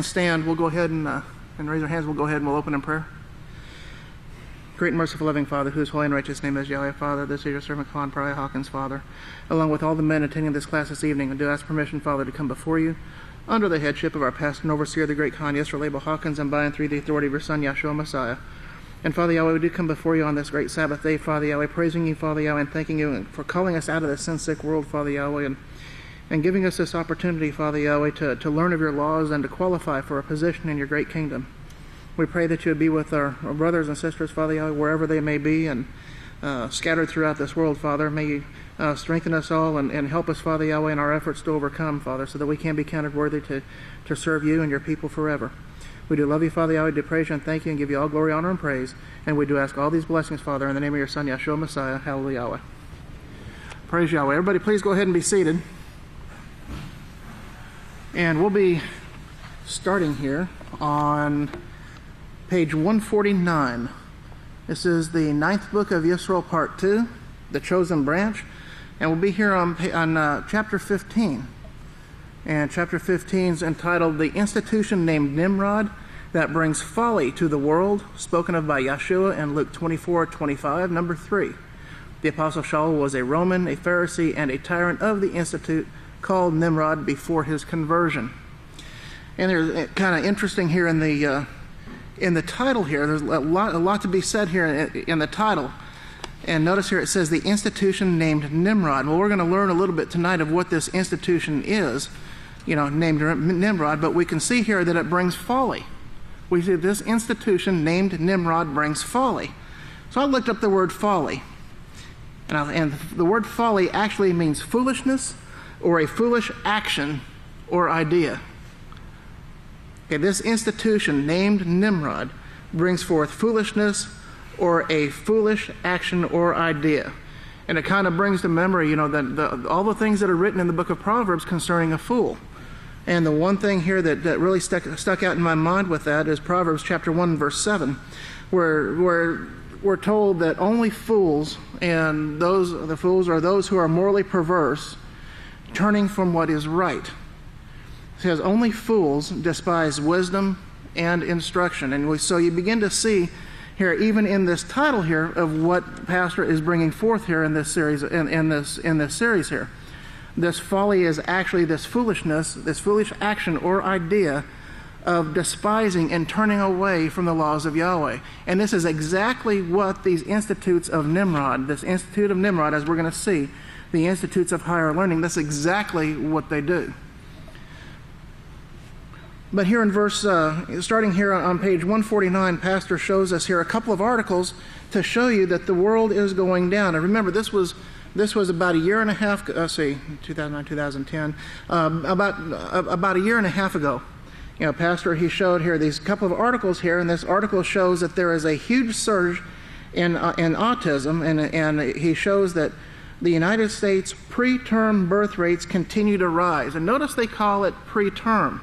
Stand, we'll go ahead and raise our hands. We'll go ahead and we'll open in prayer. Great and merciful loving Father, whose holy and righteous name is Yahweh, Father, this is your servant Colin Pry Hawkins, Father, along with all the men attending this class this evening, and do ask permission, Father, to come before you under the headship of our pastor and overseer, the great Khan Yisrayl Hawkins, and by and through the authority of your Son, Yahshua Messiah. And Father Yahweh, we do come before you on this great Sabbath day, Father Yahweh, praising you, Father Yahweh, and thanking you for calling us out of this sin-sick world, Father Yahweh, and giving us this opportunity, Father Yahweh, to learn of your laws and to qualify for a position in your great kingdom. We pray that you would be with our brothers and sisters, Father Yahweh, wherever they may be, and scattered throughout this world, Father. May you strengthen us all and help us, Father Yahweh, in our efforts to overcome, Father, so that we can be counted worthy to serve you and your people forever. We do love you, Father Yahweh, do praise you and thank you and give you all glory, honor, and praise. And we do ask all these blessings, Father, in the name of your Son, Yahshua Messiah. Hallelujah, Yahweh. Praise Yahweh. Everybody, please go ahead and be seated. And we'll be starting here on page 149. This is the 9th book of Yisrayl, part 2, the chosen branch. And we'll be here on chapter 15. And chapter 15 is entitled, The Institution Named Nimrod That Brings Folly to the World, spoken of by Yeshua in Luke 24:25, number 3. The Apostle Shaul was a Roman, a Pharisee, and a tyrant of the institute called Nimrod before his conversion. And there's kind of interesting here in the title here. There's a lot to be said here in the title. And notice here it says the institution named Nimrod. Well, we're going to learn a little bit tonight of what this institution is, named Nimrod. But we can see here that it brings folly. We see this institution named Nimrod brings folly. So I looked up the word folly, and the word folly actually means foolishness, or a foolish action or idea. Okay, this institution named Nimrod brings forth foolishness or a foolish action or idea. And it kind of brings to memory, all the things that are written in the book of Proverbs concerning a fool. And the one thing here that really stuck out in my mind with that is Proverbs chapter 1, verse 7, where we're told that only fools, and the fools are those who are morally perverse, turning from what is right. It says, only fools despise wisdom and instruction. And so you begin to see here, even in this title here, of what Pastor is bringing forth here in this series, in this series here. This folly is actually this foolishness, this foolish action or idea of despising and turning away from the laws of Yahweh. And this is exactly what these institutes of Nimrod, this institute of Nimrod, as we're going to see, the institutes of higher learning, that's exactly what they do. But here in starting here on page 149, Pastor shows us here a couple of articles to show you that the world is going down. And remember, this was about a year and a half, 2009, 2010, about a year and a half ago. Pastor, he showed here these couple of articles here, and this article shows that there is a huge surge in autism, and he shows that the United States preterm birth rates continue to rise. And notice they call it preterm.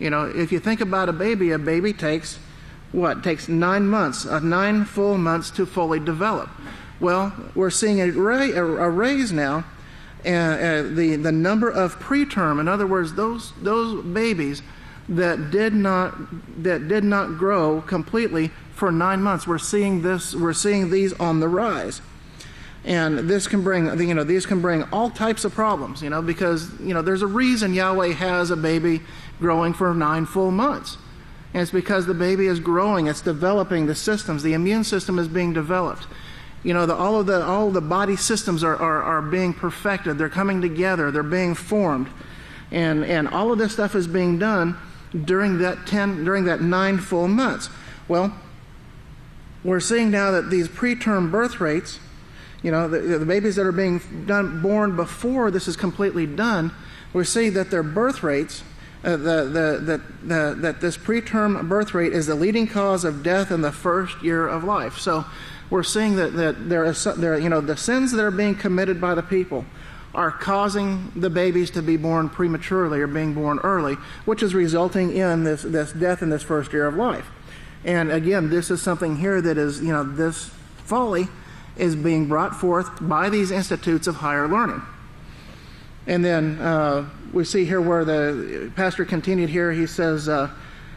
If you think about a baby takes what? Takes 9 months, 9 full months to fully develop. Well, we're seeing a raise now, the number of preterm, in other words, those babies that did not grow completely for 9 months. We're seeing these on the rise. And this can bring, these can bring all types of problems, because, there's a reason Yahweh has a baby growing for 9 full months. And it's because the baby is growing, it's developing the systems, the immune system is being developed. All of the body systems are being perfected, they're coming together, they're being formed. And all of this stuff is being done during that 9 full months. Well, we're seeing now that these preterm birth rates, the babies that are being born before this is completely done, we see that their birth rates, that this preterm birth rate is the leading cause of death in the first year of life. So we're seeing that the sins that are being committed by the people are causing the babies to be born prematurely or being born early, which is resulting in this death in this first year of life. And again, this is something here that is, this folly is being brought forth by these institutes of higher learning. And then we see here where the pastor continued here. He says,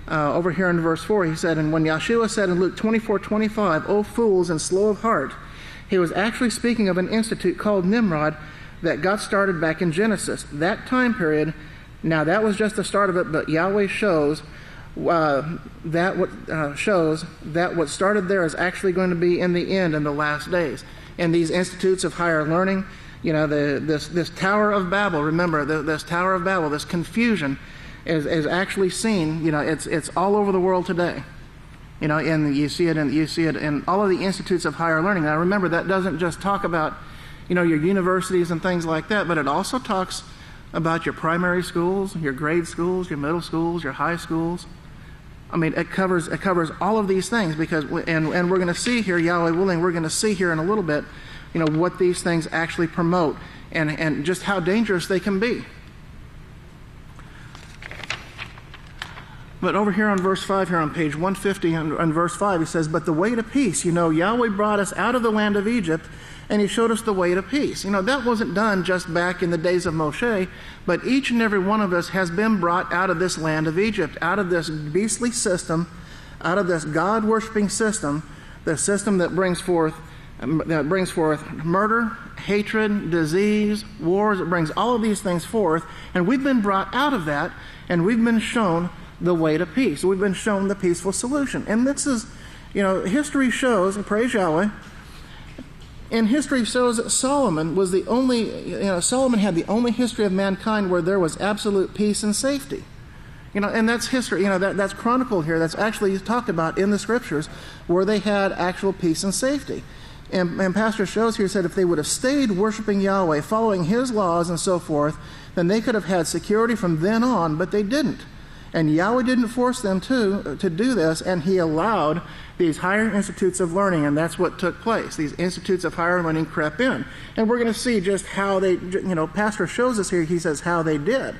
over here in verse 4, he said, and when Yeshua said in Luke 24:25, "O fools and slow of heart," he was actually speaking of an institute called Nimrod that got started back in Genesis. That time period, now that was just the start of it, but Yahweh shows that what started there is actually going to be in the end, in the last days. And these institutes of higher learning, this Tower of Babel, remember, this Tower of Babel, this confusion is actually seen, it's all over the world today. And you see it in all of the institutes of higher learning. Now remember, that doesn't just talk about, your universities and things like that, but it also talks about your primary schools, your grade schools, your middle schools, your high schools. I mean, it covers all of these things, because, and we're going to see here, Yahweh willing, we're going to see here in a little bit, what these things actually promote and just how dangerous they can be. But over here on verse 5, here on page 150, on verse 5, he says, "But the way to peace, Yahweh brought us out of the land of Egypt, and he showed us the way to peace." That wasn't done just back in the days of Moshe, but each and every one of us has been brought out of this land of Egypt, out of this beastly system, out of this God-worshiping system, the system that brings forth murder, hatred, disease, wars. It brings all of these things forth, and we've been brought out of that, and we've been shown the way to peace. We've been shown the peaceful solution. And this is, history shows, and praise Yahweh, and history shows that Solomon was the only, Solomon had the only history of mankind where there was absolute peace and safety. And that's history, that's chronicled here. That's actually talked about in the scriptures where they had actual peace and safety. And Pastor shows here, said if they would have stayed worshiping Yahweh, following his laws and so forth, then they could have had security from then on, but they didn't. And Yahweh didn't force them to do this, and he allowed these higher institutes of learning, and that's what took place. These institutes of higher learning crept in. And we're going to see just how they, Pastor shows us here, he says how they did.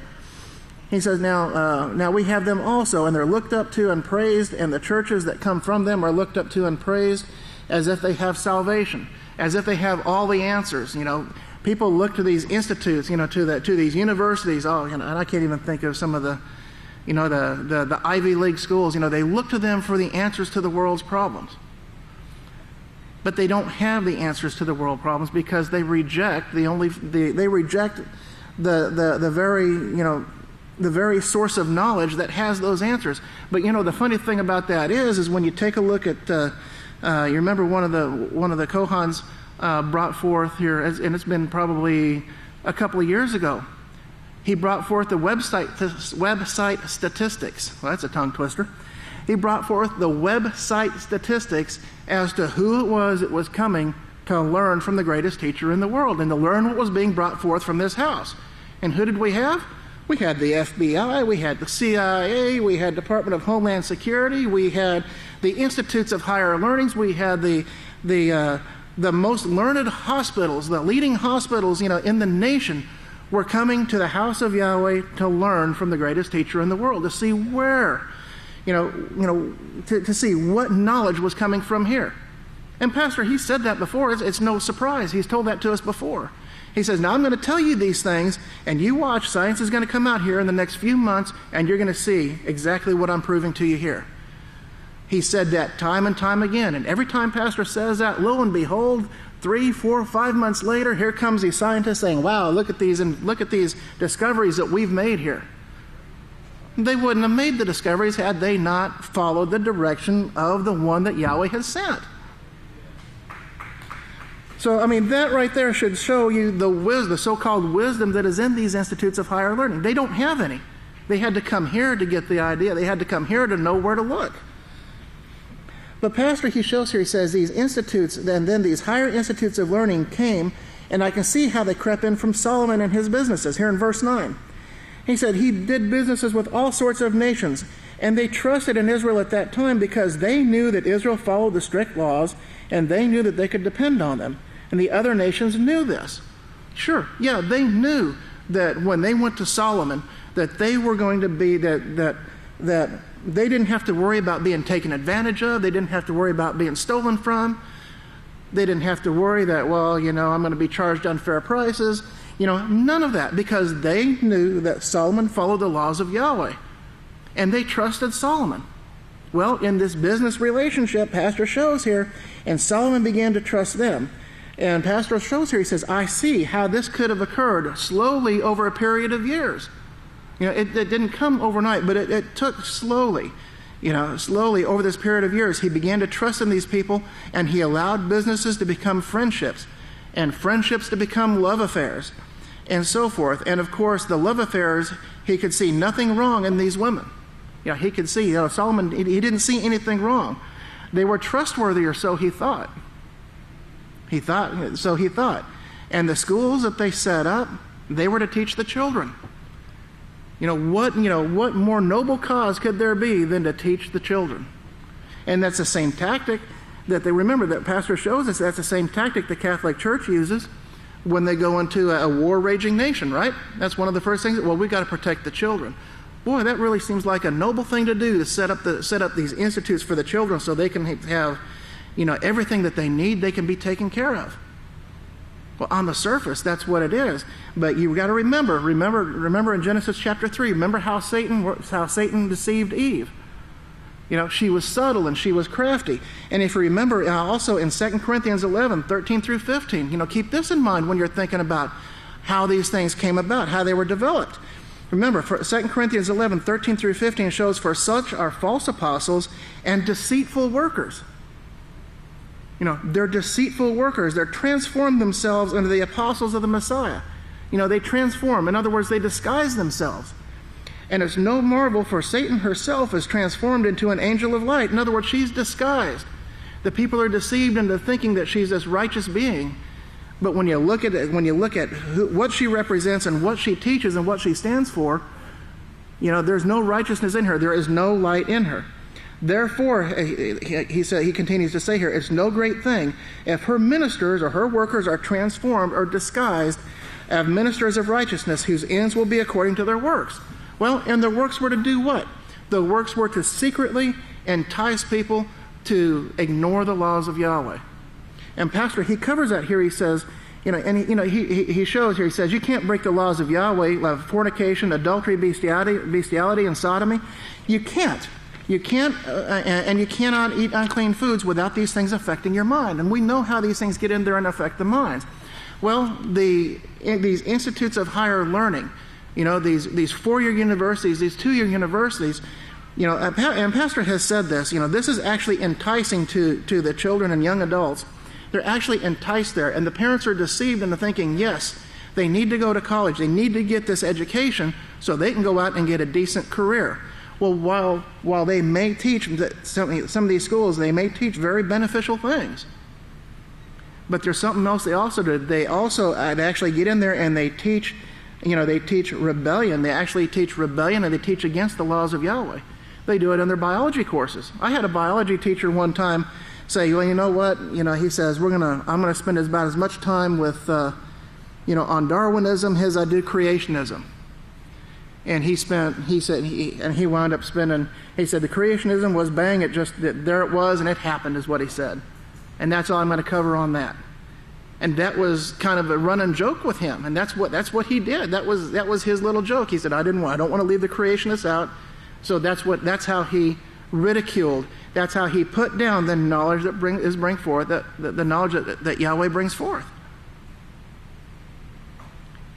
He says, now we have them also, and they're looked up to and praised, and the churches that come from them are looked up to and praised as if they have salvation, as if they have all the answers. People look to these institutes, to these universities. And I can't even think of some of the the Ivy League schools. They look to them for the answers to the world's problems. But they don't have the answers to the world problems because they reject the very source of knowledge that has those answers. But the funny thing about that is when you take a look at you remember one of the Kohans brought forth here, and it's been probably a couple of years ago. He brought forth the website statistics. Well, that's a tongue twister. He brought forth the website statistics as to who it was coming to learn from the greatest teacher in the world and to learn what was being brought forth from this house. And who did we have? We had the FBI, we had the CIA, we had Department of Homeland Security, we had the Institutes of Higher Learnings, we had the most learned hospitals, the leading hospitals, in the nation were coming to the house of Yahweh to learn from the greatest teacher in the world, to see where, to see what knowledge was coming from here. And Pastor, he said that before. It's no surprise. He's told that to us before. He says, now I'm going to tell you these things, and you watch. Science is going to come out here in the next few months, and you're going to see exactly what I'm proving to you here. He said that time and time again. And every time Pastor says that, lo and behold, 3, 4, 5 months later, here comes these scientists saying, wow, look at these discoveries that we've made here. They wouldn't have made the discoveries had they not followed the direction of the one that Yahweh has sent. So, that right there should show you the so-called wisdom that is in these institutes of higher learning. They don't have any. They had to come here to get the idea. They had to come here to know where to look. But Pastor, he shows here, he says, these institutes, and then these higher institutes of learning came, and I can see how they crept in from Solomon and his businesses, here in verse 9. He said he did businesses with all sorts of nations, and they trusted in Israel at that time because they knew that Israel followed the strict laws, and they knew that they could depend on them. And the other nations knew this. Sure, yeah, they knew that when they went to Solomon, that they were going to be, that they didn't have to worry about being taken advantage of. They didn't have to worry about being stolen from. They didn't have to worry that, I'm going to be charged unfair prices. None of that, because they knew that Solomon followed the laws of Yahweh, and they trusted Solomon. Well, in this business relationship, Pastor shows here, and Solomon began to trust them. And Pastor shows here, he says, I see how this could have occurred slowly over a period of years. It didn't come overnight, but it took slowly. Slowly over this period of years, he began to trust in these people, and he allowed businesses to become friendships, and friendships to become love affairs, and so forth. And of course, the love affairs, he could see nothing wrong in these women. He could see, Solomon, he didn't see anything wrong. They were trustworthy, or so he thought. So he thought. And the schools that they set up, they were to teach the children. What more noble cause could there be than to teach the children? And that's the same tactic that they remember that Pastor shows us. That's the same tactic the Catholic Church uses when they go into a war-raging nation, right? That's one of the first things. Well, we've got to protect the children. Boy, that really seems like a noble thing to do, to set up these institutes for the children so they can have, everything that they need, they can be taken care of. Well, on the surface, that's what it is. But you've got to remember in Genesis chapter 3, remember how Satan deceived Eve. She was subtle and she was crafty. And if you remember also in 2 Corinthians 11, 13 through 15, keep this in mind when you're thinking about how these things came about, how they were developed. Remember, 2 Corinthians 11, 13 through 15 shows, for such are false apostles and deceitful workers. They're deceitful workers. They're transformed themselves into the apostles of the Messiah. They transform. In other words, they disguise themselves. And it's no marvel, for Satan herself is transformed into an angel of light. In other words, she's disguised. The people are deceived into thinking that she's this righteous being. But when you look at it, what she represents and what she teaches and what she stands for, there's no righteousness in her. There is no light in her. Therefore, he continues to say here, it's no great thing if her ministers or her workers are transformed or disguised as ministers of righteousness, whose ends will be according to their works. Well, and the works were to do what? The works were to secretly entice people to ignore the laws of Yahweh. And Pastor, he covers that here. He says, he shows here, he says, you can't break the laws of Yahweh, like fornication, adultery, bestiality, and sodomy. You can't. You can't, and you cannot eat unclean foods without these things affecting your mind. And we know how these things get in there and affect the minds. Well, these institutes of higher learning, these four-year universities, these two-year universities, and Pastor has said this, this is actually enticing to the children and young adults. They're actually enticed there, and the parents are deceived into thinking, yes, they need to go to college, they need to get this education so they can go out and get a decent career. Well, while they may teach, some of these schools, they may teach very beneficial things. But there's something else they also do. They actually get in there and they teach, they teach rebellion. They actually teach rebellion, and they teach against the laws of Yahweh. They do it in their biology courses. I had a biology teacher one time say, well, you know what? He says, I'm going to spend about as much time with, on Darwinism as I do creationism. And he said the creationism was bang, there it was, and it happened, is what he said. And that's all I'm going to cover on that. And that was kind of a running joke with him, and that's what he did. That was his little joke. He said, I don't want to leave the creationists out. So that's how he ridiculed. That's how he put down the knowledge that bring forth the knowledge that Yahweh brings forth.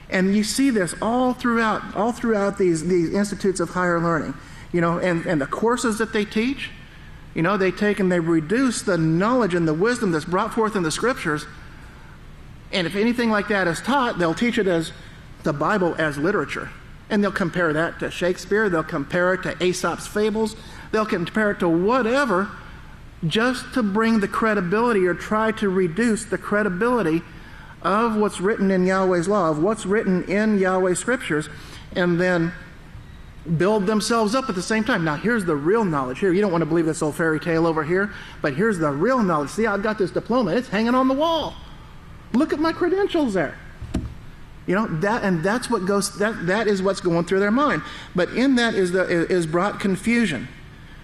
And you see this all throughout these institutes of higher learning, and the courses that they teach, they take and they reduce the knowledge and the wisdom that's brought forth in the scriptures. And if anything like that is taught, they'll teach it as the Bible as literature. And they'll compare that to Shakespeare, they'll compare it to Aesop's fables, they'll compare it to whatever, just to bring the credibility or try to reduce the credibility of what's written in Yahweh's law, of what's written in Yahweh's scriptures, and then build themselves up at the same time. Now, here's the real knowledge. Here, you don't want to believe this old fairy tale over here, but here's the real knowledge. See, I've got this diploma. It's hanging on the wall. Look at my credentials there. That's what goes. That is what's going through their mind. But in that is brought confusion.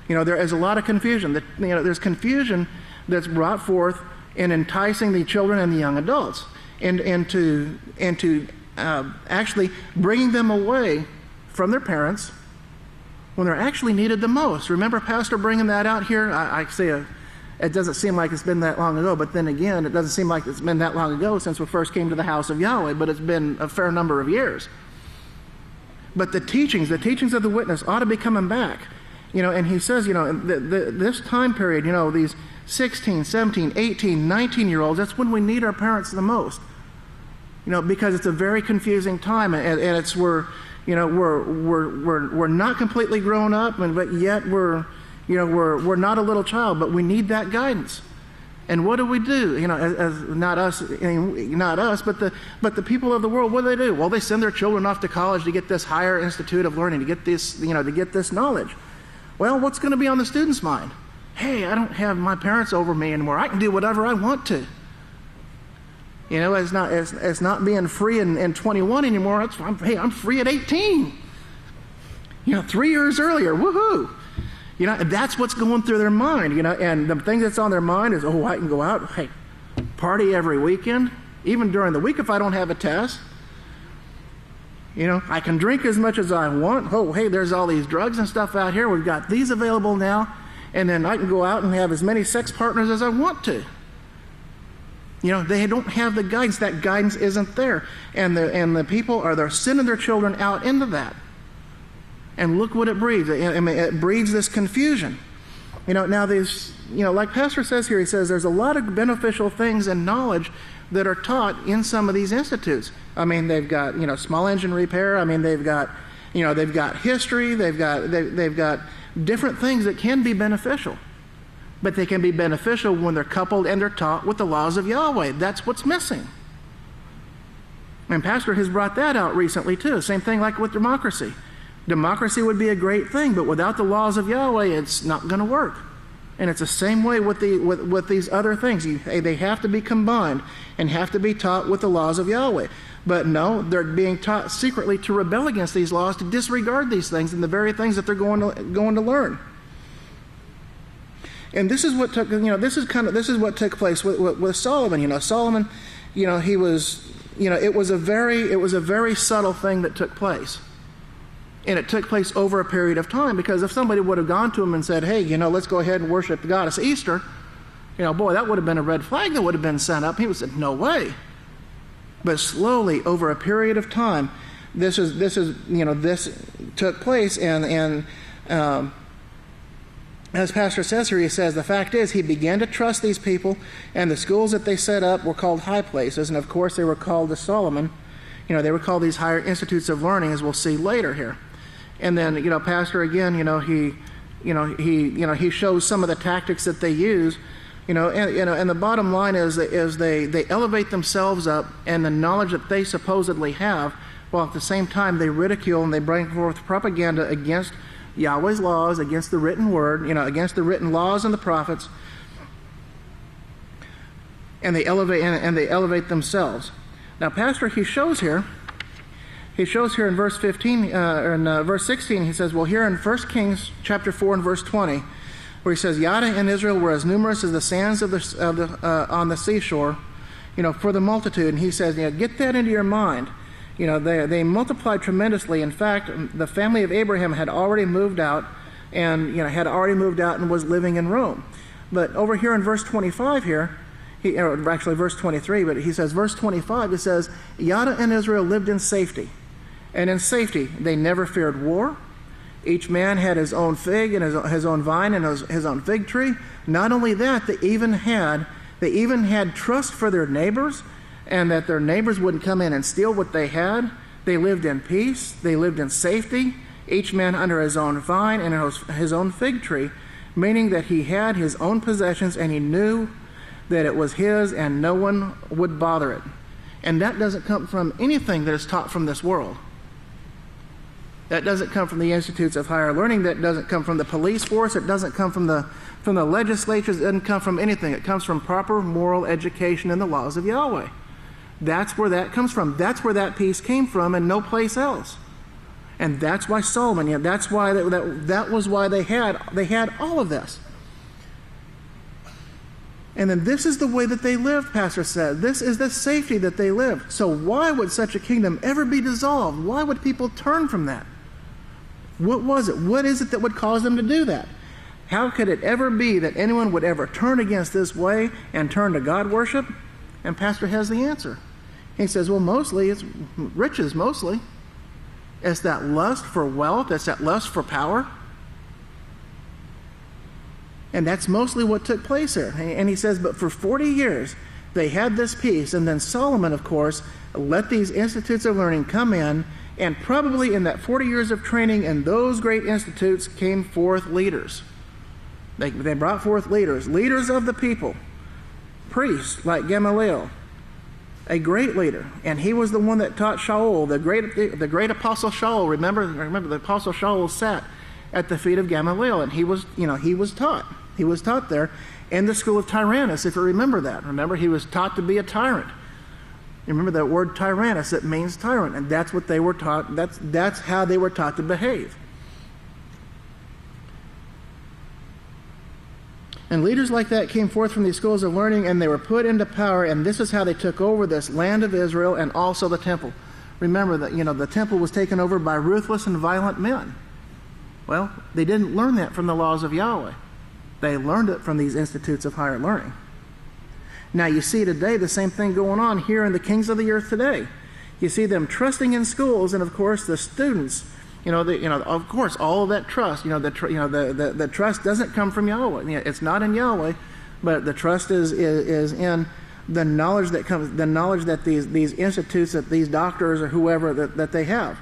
There is a lot of confusion. There's confusion that's brought forth in enticing the children and the young adults. And to actually bringing them away from their parents when they're actually needed the most. Remember Pastor bringing that out here? I say it doesn't seem like it's been that long ago, but then again, it doesn't seem like it's been that long ago since we first came to the house of Yahweh, but it's been a fair number of years. But the teachings of the witness ought to be coming back. And he says, this time period, these 16, 17, 18, 19-year-olds, that's when we need our parents the most. Because it's a very confusing time, and it's we're not completely grown up, but yet we're not a little child, but we need that guidance. And what do we do? As not us, but the people of the world. What do? Well, they send their children off to college to get this higher institute of learning, to get this, to get this knowledge. Well, what's going to be on the student's mind? Hey, I don't have my parents over me anymore. I can do whatever I want to. It's not being free in 21 anymore. I'm free at 18. 3 years earlier, woohoo! That's what's going through their mind. And the thing that's on their mind is, I can go out, hey, party every weekend, even during the week if I don't have a test. I can drink as much as I want. Oh, hey, there's all these drugs and stuff out here. We've got these available now, and then I can go out and have as many sex partners as I want to. They don't have the guidance. That guidance isn't there. And the people they're sending their children out into that. And look what it breeds. It breeds this confusion. Now these, like Pastor says here, he says there's a lot of beneficial things and knowledge that are taught in some of these institutes. They've got, small engine repair. They've got history. They've got different things that can be beneficial. But they can be beneficial when they're coupled and they're taught with the laws of Yahweh. That's what's missing. And Pastor has brought that out recently too. Same thing like with democracy. Democracy would be a great thing, but without the laws of Yahweh, it's not going to work. And it's the same way with these other things. They have to be combined and have to be taught with the laws of Yahweh. But no, they're being taught secretly to rebel against these laws, to disregard these things and the very things that they're going to learn. And this is what took, this is what took place with Solomon. Solomon, he was, it was a very subtle thing that took place. And it took place over a period of time, because if somebody would have gone to him and said, hey, let's go ahead and worship the goddess Easter, boy, that would have been a red flag that would have been sent up. He would have said, no way. But slowly, over a period of time, this took place, and as Pastor says here, he says, the fact is, he began to trust these people, and the schools that they set up were called high places, and of course they were called to Solomon. They were called these higher institutes of learning, as we'll see later here. And then, Pastor again, he shows some of the tactics that they use, and the bottom line is they elevate themselves up and the knowledge that they supposedly have, while at the same time they ridicule and they bring forth propaganda against Yahweh's laws, against the written word, against the written laws and the prophets, and they elevate themselves. Now, Pastor, he shows here in verse 15, verse 16, he says, well, here in 1 Kings chapter 4 and verse 20, where he says, Yada and Israel were as numerous as the sands on the seashore, for the multitude. And he says, get that into your mind. They multiplied tremendously. In fact, the family of Abraham had already moved out, and was living in Rome. But over here in verse 25 here, actually verse 23, but he says, verse 25, it says, Yada and Israel lived in safety. And in safety, they never feared war. Each man had his own fig and his own vine and his own fig tree. Not only that, they even had trust for their neighbors, and that their neighbors wouldn't come in and steal what they had. They lived in peace. They lived in safety, each man under his own vine and his own fig tree, meaning that he had his own possessions and he knew that it was his and no one would bother it. And that doesn't come from anything that is taught from this world. That doesn't come from the institutes of higher learning. That doesn't come from the police force. It doesn't come from the legislatures. It doesn't come from anything. It comes from proper moral education in the laws of Yahweh. That's where that comes from. That's where that peace came from, and no place else. And that's why Solomon, that's why that was why they had all of this. And then this is the way that they lived, Pastor said. This is the safety that they lived. So why would such a kingdom ever be dissolved? Why would people turn from that? What was it? What is it that would cause them to do that? How could it ever be that anyone would ever turn against this way and turn to God worship? And Pastor has the answer. He says, well, mostly it's riches, mostly. It's that lust for wealth. It's that lust for power. And that's mostly what took place here. And he says, but for 40 years, they had this peace. And then Solomon, of course, let these institutes of learning come in. And probably in that 40 years of training in those great institutes came forth leaders. They brought forth leaders of the people. Priests like Gamaliel, a great leader. And he was the one that taught Shaul, the great apostle Shaul. Remember the apostle Shaul sat at the feet of Gamaliel, and he was taught. He was taught there in the school of Tyrannus, if you remember that. Remember, he was taught to be a tyrant. You remember that word Tyrannus, it means tyrant, and that's what they were taught. That's how they were taught to behave. And leaders like that came forth from these schools of learning, and they were put into power, and this is how they took over this land of Israel and also the temple. Remember that, the temple was taken over by ruthless and violent men. Well, they didn't learn that from the laws of Yahweh. They learned it from these institutes of higher learning. Now you see today the same thing going on here in the kings of the earth today. You see them trusting in schools, and of course the students, of course all of that trust, the trust doesn't come from Yahweh. It's not in Yahweh, but the trust is in the knowledge that comes, the knowledge that these institutes, that these doctors or whoever that they have.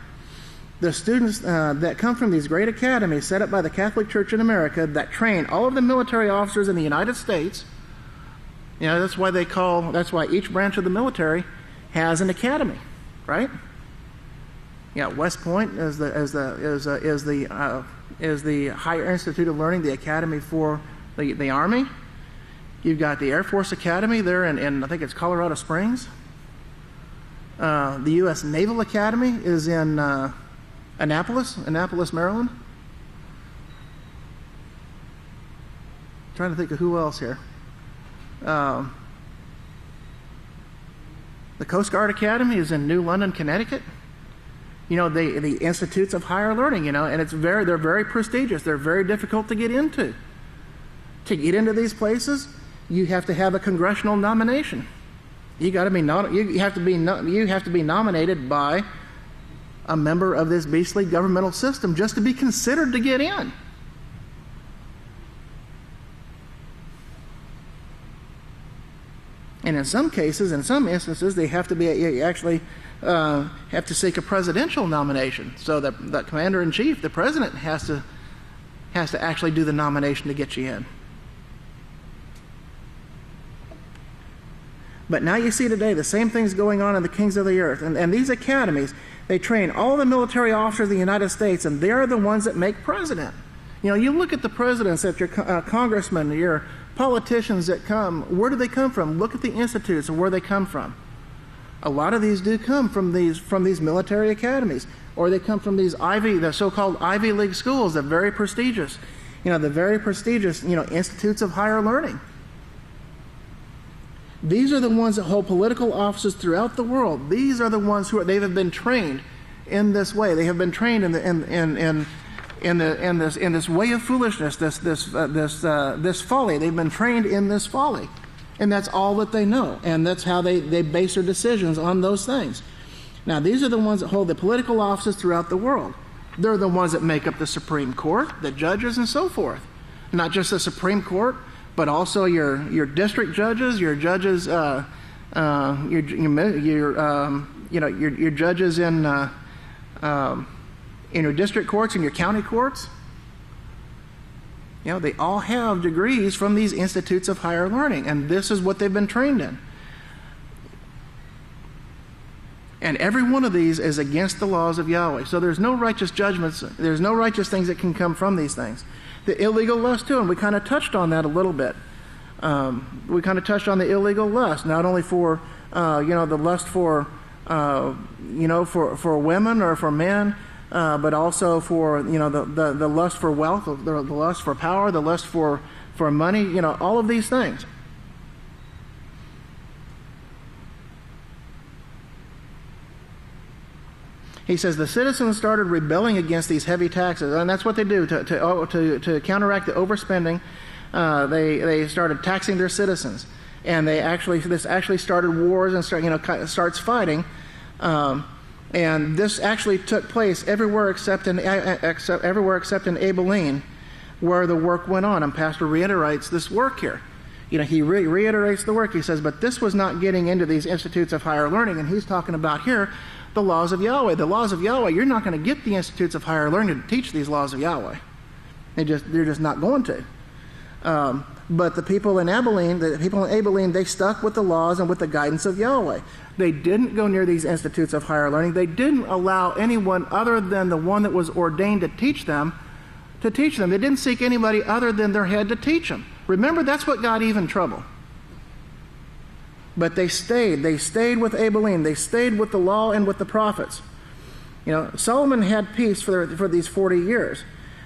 The students that come from these great academies set up by the Catholic Church in America that train all of the military officers in the United States. That's why each branch of the military has an academy, right? West Point is the higher institute of learning, the academy for the Army. You've got the Air Force Academy there in I think it's Colorado Springs. The U.S. Naval Academy is in Annapolis, Maryland. Trying to think of who else here. The Coast Guard Academy is in New London, Connecticut. The institutes of higher learning, and they're very prestigious. They're very difficult to get into. To get into these places, you have to have a congressional nomination. You have to be nominated by a member of this beastly governmental system just to be considered to get in. And in some cases, in some instances, they have to have to seek a presidential nomination. So the commander-in-chief, the president, has to actually do the nomination to get you in. But now you see today the same things going on in the kings of the earth. And these academies, they train all the military officers of the United States, and they're the ones that make president. You look at the presidents, at your congressmen, your politicians that come. Where do they come from? Look at the institutes and where they come from. A lot of these do come from these military academies, or they come from the so-called Ivy League schools, the very prestigious, institutes of higher learning. These are the ones that hold political offices throughout the world. These are the ones they have been trained in this way. They have been trained in this way of foolishness, this folly. They've been trained in this folly, and that's all that they know, and that's how they base their decisions on those things. Now, these are the ones that hold the political offices throughout the world. They're the ones that make up the Supreme Court, the judges, and so forth. Not just the Supreme Court, but also your district judges, your judges, your judges in your district courts and your county courts. They all have degrees from these institutes of higher learning, and this is what they've been trained in. And every one of these is against the laws of Yahweh. So there's no righteous judgments, there's no righteous things that can come from these things. The illegal lust too, and we kind of touched on that a little bit. We kind of touched on the illegal lust, not only for the lust for for women or for men, but also for the lust for wealth, the lust for power, the lust for money, all of these things. He says the citizens started rebelling against these heavy taxes, and that's what they do to counteract the overspending. They started taxing their citizens, and this actually started wars and starts fighting. And this actually took place everywhere except in Abelin, where the work went on. And Pastor reiterates this work here. He reiterates the work. He says, but this was not getting into these institutes of higher learning, and he's talking about here the laws of Yahweh. The laws of Yahweh, you're not going to get the institutes of higher learning to teach these laws of Yahweh. They're just not going to. But the people in Abelin, they stuck with the laws and with the guidance of Yahweh. They didn't go near these institutes of higher learning. They didn't allow anyone other than the one that was ordained to teach them. They didn't seek anybody other than their head to teach them. Remember, that's what got Eve in trouble. But they stayed with Abelin. They stayed with the law and with the prophets. Solomon had peace for these 40 years.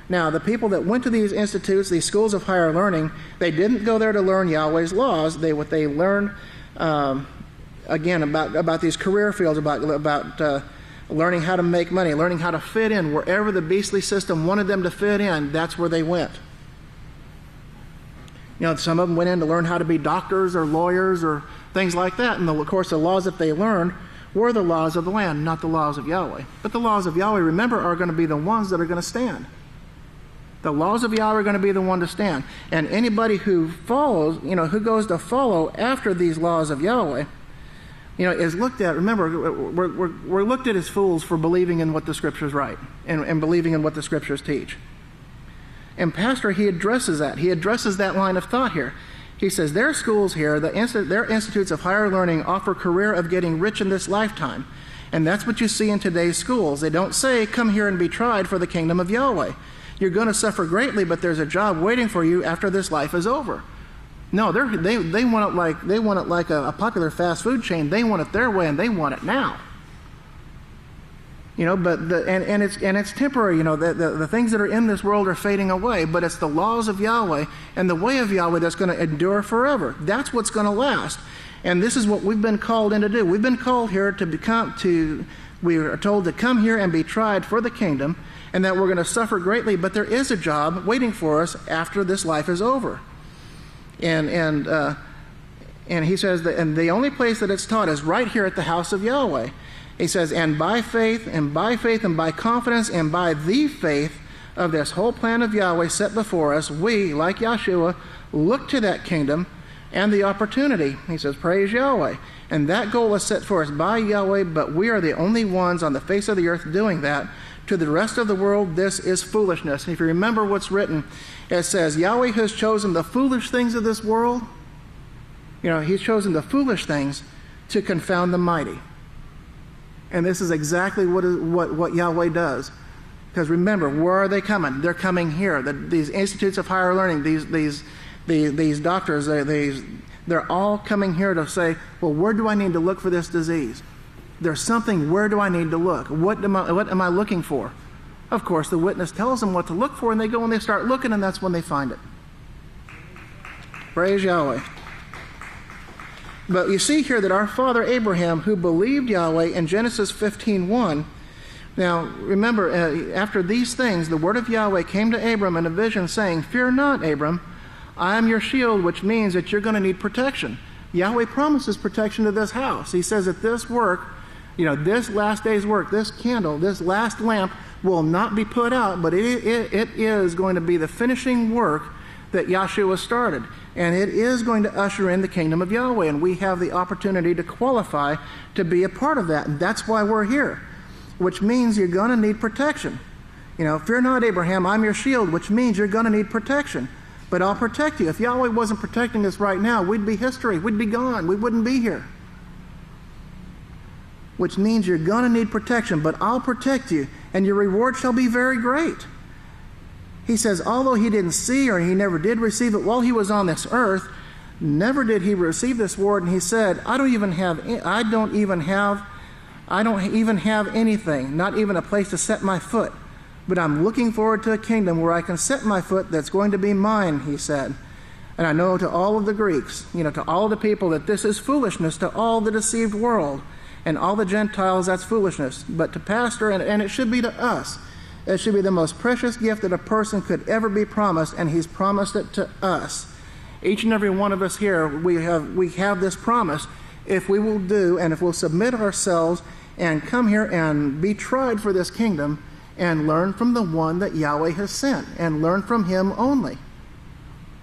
Now, the people that went to these institutes, these schools of higher learning, they didn't go there to learn Yahweh's laws. They learned, again, about these career fields, about learning how to make money, learning how to fit in. Wherever the beastly system wanted them to fit in, that's where they went. Some of them went in to learn how to be doctors or lawyers or things like that. And of course, the laws that they learned were the laws of the land, not the laws of Yahweh. But the laws of Yahweh, remember, are going to be the ones that are going to stand. The laws of Yahweh are going to be the one to stand. And anybody who follows, who goes to follow after these laws of Yahweh, is looked at. Remember, we're looked at as fools for believing in what the Scriptures write and believing in what the Scriptures teach. And Pastor, he addresses that. He addresses that line of thought here. He says, their schools here, their institutes of higher learning offer career of getting rich in this lifetime. And that's what you see in today's schools. They don't say, come here and be tried for the kingdom of Yahweh. You're going to suffer greatly, but there's a job waiting for you after this life is over. No, they want it like a popular fast food chain. They want it their way, and they want it now. But it's temporary. The things that are in this world are fading away, but it's the laws of Yahweh and the way of Yahweh that's going to endure forever. That's what's going to last. And this is what we've been called in to do. We've been called here we are told to come here and be tried for the kingdom, and that we're going to suffer greatly, but there is a job waiting for us after this life is over. And he says that, and the only place that it's taught is right here at the house of Yahweh. He says, and by faith and by confidence and by the faith of this whole plan of Yahweh set before us, we, like Yahshua, look to that kingdom and the opportunity. He says, praise Yahweh. And that goal is set for us by Yahweh, but we are the only ones on the face of the earth doing that. To the rest of the world, this is foolishness. If you remember what's written, it says, Yahweh has chosen the foolish things of this world. He's chosen the foolish things to confound the mighty. And this is exactly what Yahweh does. Because remember, where are they coming? They're coming here. These institutes of higher learning, these doctors, they're all coming here to say, well, where do I need to look for this disease? There's something, where do I need to look? What am I looking for? Of course, the witness tells them what to look for, and they go and they start looking, and that's when they find it. Praise Yahweh. But you see here that our father Abraham, who believed Yahweh in Genesis 15:1, now remember, after these things, the word of Yahweh came to Abram in a vision saying, fear not, Abram, I am your shield, which means that you're going to need protection. Yahweh promises protection to this house. He says that this work, this last day's work, this candle, this last lamp will not be put out, but it is going to be the finishing work that Yahshua started. And it is going to usher in the kingdom of Yahweh, and we have the opportunity to qualify to be a part of that. And that's why we're here, which means you're going to need protection. Fear not, Abraham, I'm your shield, which means you're going to need protection. But I'll protect you. If Yahweh wasn't protecting us right now, we'd be history. We'd be gone. We wouldn't be here. Which means you're going to need protection, but I'll protect you, and your reward shall be very great. He says, although he didn't see or he never did receive it while he was on this earth, never did he receive this reward. And he said, I don't even have anything, not even a place to set my foot. But I'm looking forward to a kingdom where I can set my foot that's going to be mine, he said. And I know to all of the Greeks, to all of the people, that this is foolishness to all the deceived world. and all the Gentiles, that's foolishness. But to pastor, and it should be to us, it should be the most precious gift that a person could ever be promised, and he's promised it to us. Each and every one of us here, we have this promise. If we will do, and if we'll submit ourselves and come here and be tried for this kingdom and learn from the one that Yahweh has sent, and learn from him only.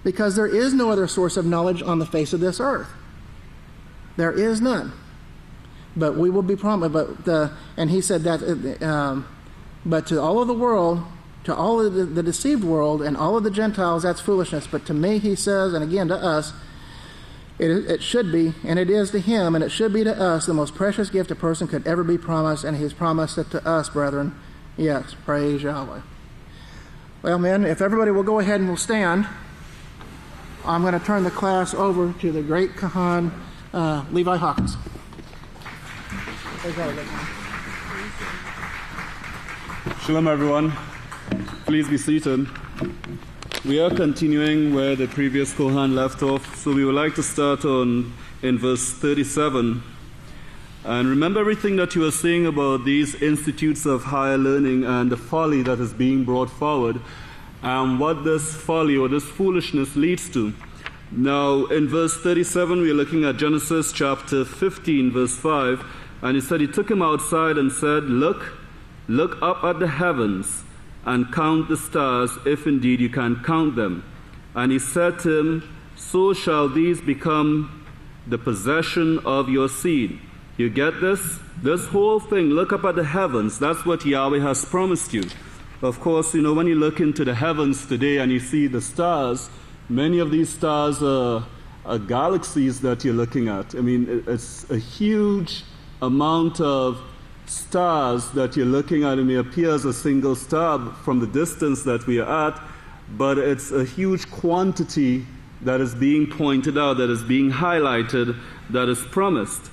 Because there is no other source of knowledge on the face of this earth. There is none. But we will be promised. And he said that, but to all of the world, to all of the deceived world and all of the Gentiles, that's foolishness. But to me, he says, and again to us, it should be, and it is to him, and it should be to us, the most precious gift a person could ever be promised, and he's promised it to us, brethren. Yes, praise Yahweh. Well, men, if everybody will go ahead and will stand, I'm going to turn the class over to the great Kahan, Levi Hawkins. Shalom, everyone. Please be seated. We are continuing where the previous Kohan left off, so we would like to start in verse 37. And remember everything that you were saying about these institutes of higher learning and the folly that is being brought forward, and what this folly or this foolishness leads to. Now, in verse 37, we are looking at Genesis chapter 15, verse 5, and he said, he took him outside and said, Look up at the heavens, and count the stars, if indeed you can count them. And he said to him, So shall these become the possession of your seed. You get this? This whole thing, look up at the heavens, that's what Yahweh has promised you. Of course, when you look into the heavens today and you see the stars, many of these stars are galaxies that you're looking at. I mean, it's a huge amount of stars that you're looking at. It may appear as a single star from the distance that we are at, but it's a huge quantity that is being pointed out, that is being highlighted, that is promised.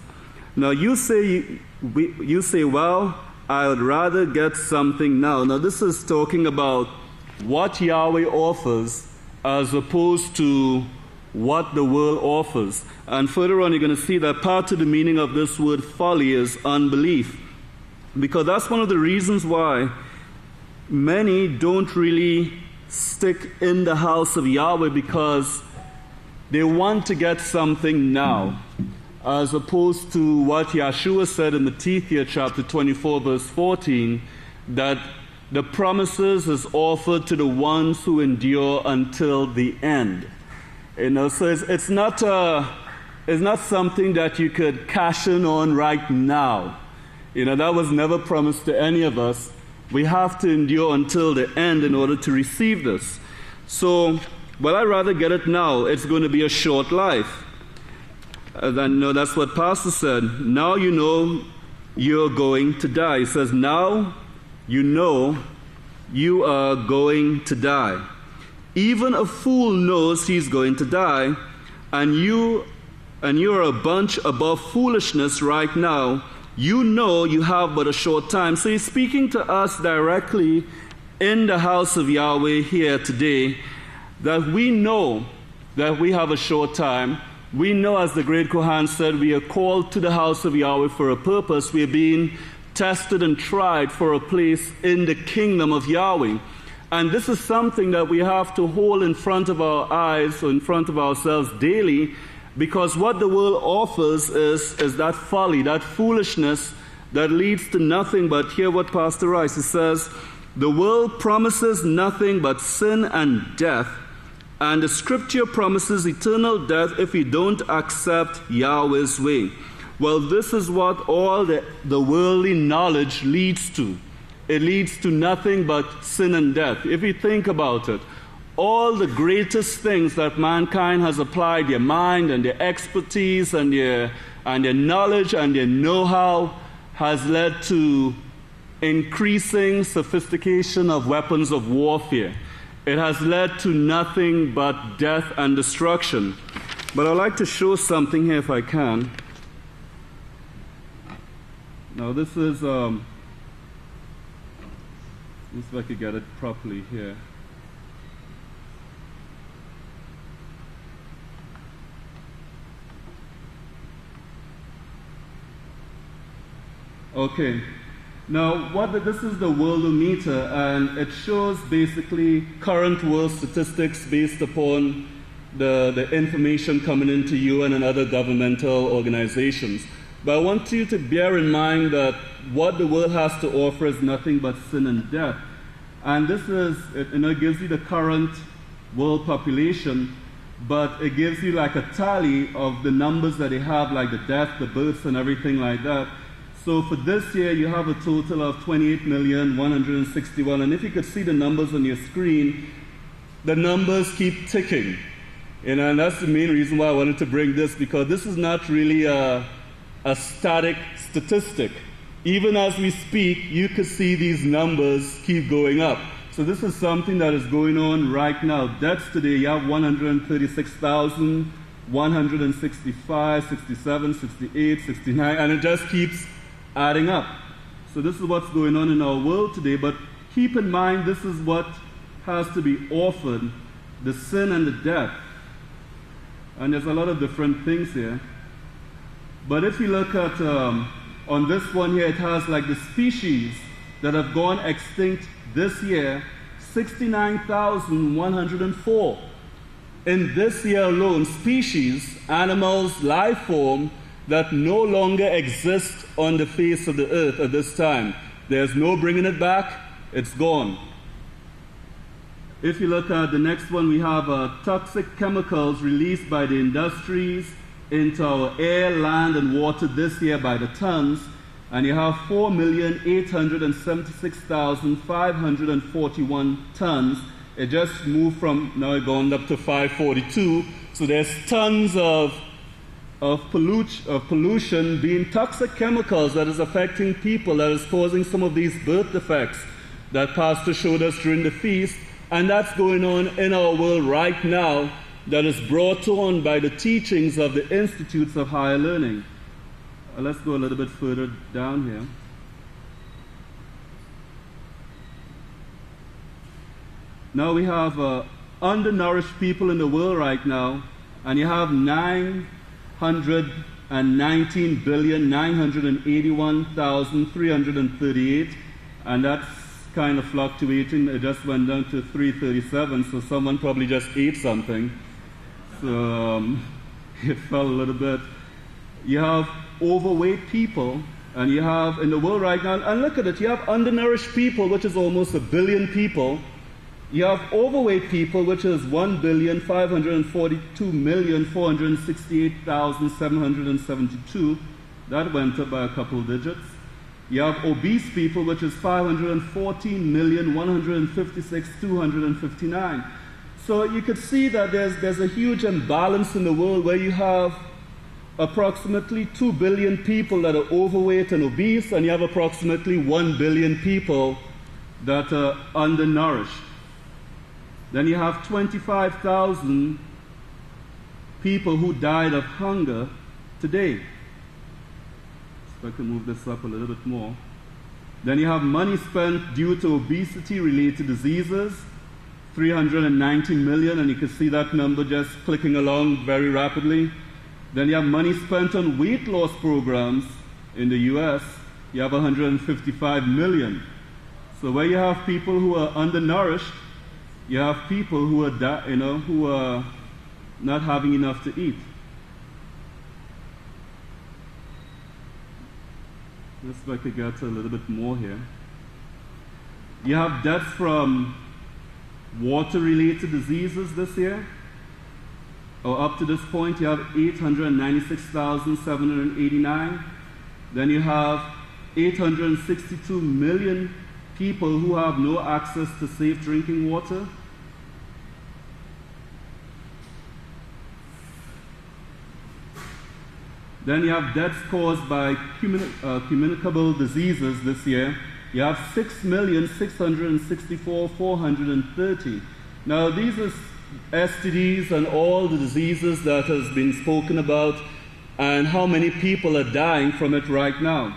Now you say, well, I would rather get something now. Now this is talking about what Yahweh offers as opposed to what the world offers. And further on, you're going to see that part of the meaning of this word folly is unbelief. Because that's one of the reasons why many don't really stick in the house of Yahweh, because they want to get something now, as opposed to what Yeshua said in Matthew chapter 24, verse 14, that the promises is offered to the ones who endure until the end. So it's not something that you could cash in on right now. That was never promised to any of us. We have to endure until the end in order to receive this. So, well, I'd rather get it now. It's going to be a short life. That's what Pastor said. Now you know you're going to die. He says, now you know you are going to die. Even a fool knows he's going to die, and you're a bunch above foolishness right now. You know you have but a short time. So he's speaking to us directly in the house of Yahweh here today, that we know that we have a short time. We know, as the great Kohan said, we are called to the house of Yahweh for a purpose. We are being tested and tried for a place in the kingdom of Yahweh. And this is something that we have to hold in front of our eyes, or in front of ourselves daily, because what the world offers is that folly, that foolishness that leads to nothing but, hear what Pastor Rice says, the world promises nothing but sin and death, and the scripture promises eternal death if we don't accept Yahweh's way. Well, this is what all the worldly knowledge leads to. It leads to nothing but sin and death. If you think about it, all the greatest things that mankind has applied, their mind and their expertise and their knowledge and their know-how, has led to increasing sophistication of weapons of warfare. It has led to nothing but death and destruction. But I'd like to show something here if I can. Now this is, let's see if I could get it properly here. Okay. Now, this is the worldometer, and it shows basically current world statistics based upon the information coming into UN and other governmental organizations. But I want you to bear in mind that what the world has to offer is nothing but sin and death. And this is, it gives you the current world population, but it gives you like a tally of the numbers that they have, like the death, the births, and everything like that. So for this year, you have a total of 28,161,000. And if you could see the numbers on your screen, the numbers keep ticking. And that's the main reason why I wanted to bring this, because this is not really a static statistic. Even as we speak, you could see these numbers keep going up. So this is something that is going on right now. Deaths today, you have 136,165, 67, 68, 69, and it just keeps adding up. So this is what's going on in our world today, but keep in mind this is what has to be offered, the sin and the death. And there's a lot of different things here. But if you look at, on this one here, it has like the species that have gone extinct this year, 69,104. In this year alone, species, animals, life form, that no longer exist on the face of the earth at this time. There's no bringing it back, it's gone. If you look at the next one, we have toxic chemicals released by the industries into our air, land, and water this year by the tons, and you have 4,876,541 tons. It just moved from, now it's gone up to 542, so there's tons of pollution, being toxic chemicals that is affecting people, that is causing some of these birth defects that Pastor showed us during the feast, and that's going on in our world right now, that is brought on by the teachings of the institutes of higher learning. Let's go a little bit further down here. Now we have undernourished people in the world right now, and you have 919,981,338, and that's kind of fluctuating. It just went down to 337, so someone probably just ate something. So it fell a little bit. You have overweight people, and you have in the world right now, and look at it, you have undernourished people, which is almost 1 billion people. You have overweight people, which is 1,542,468,772. That went up by a couple digits. You have obese people, which is 514,156,259. So you could see that there's a huge imbalance in the world where you have approximately 2 billion people that are overweight and obese, and you have approximately 1 billion people that are undernourished. Then you have 25,000 people who died of hunger today. If I can move this up a little bit more. Then you have money spent due to obesity-related diseases, 390 million, and you can see that number just clicking along very rapidly. Then you have money spent on weight loss programs in the US. You have 155 million. So where you have people who are undernourished, you have people who are, who are not having enough to eat. Let's see if I could get a little bit more here. You have deaths from water-related diseases this year. Or up to this point, you have 896,789. Then you have 862 million people who have no access to safe drinking water. Then you have deaths caused by communicable diseases this year. You have 6,664,430. Now these are STDs and all the diseases that has been spoken about, and how many people are dying from it right now.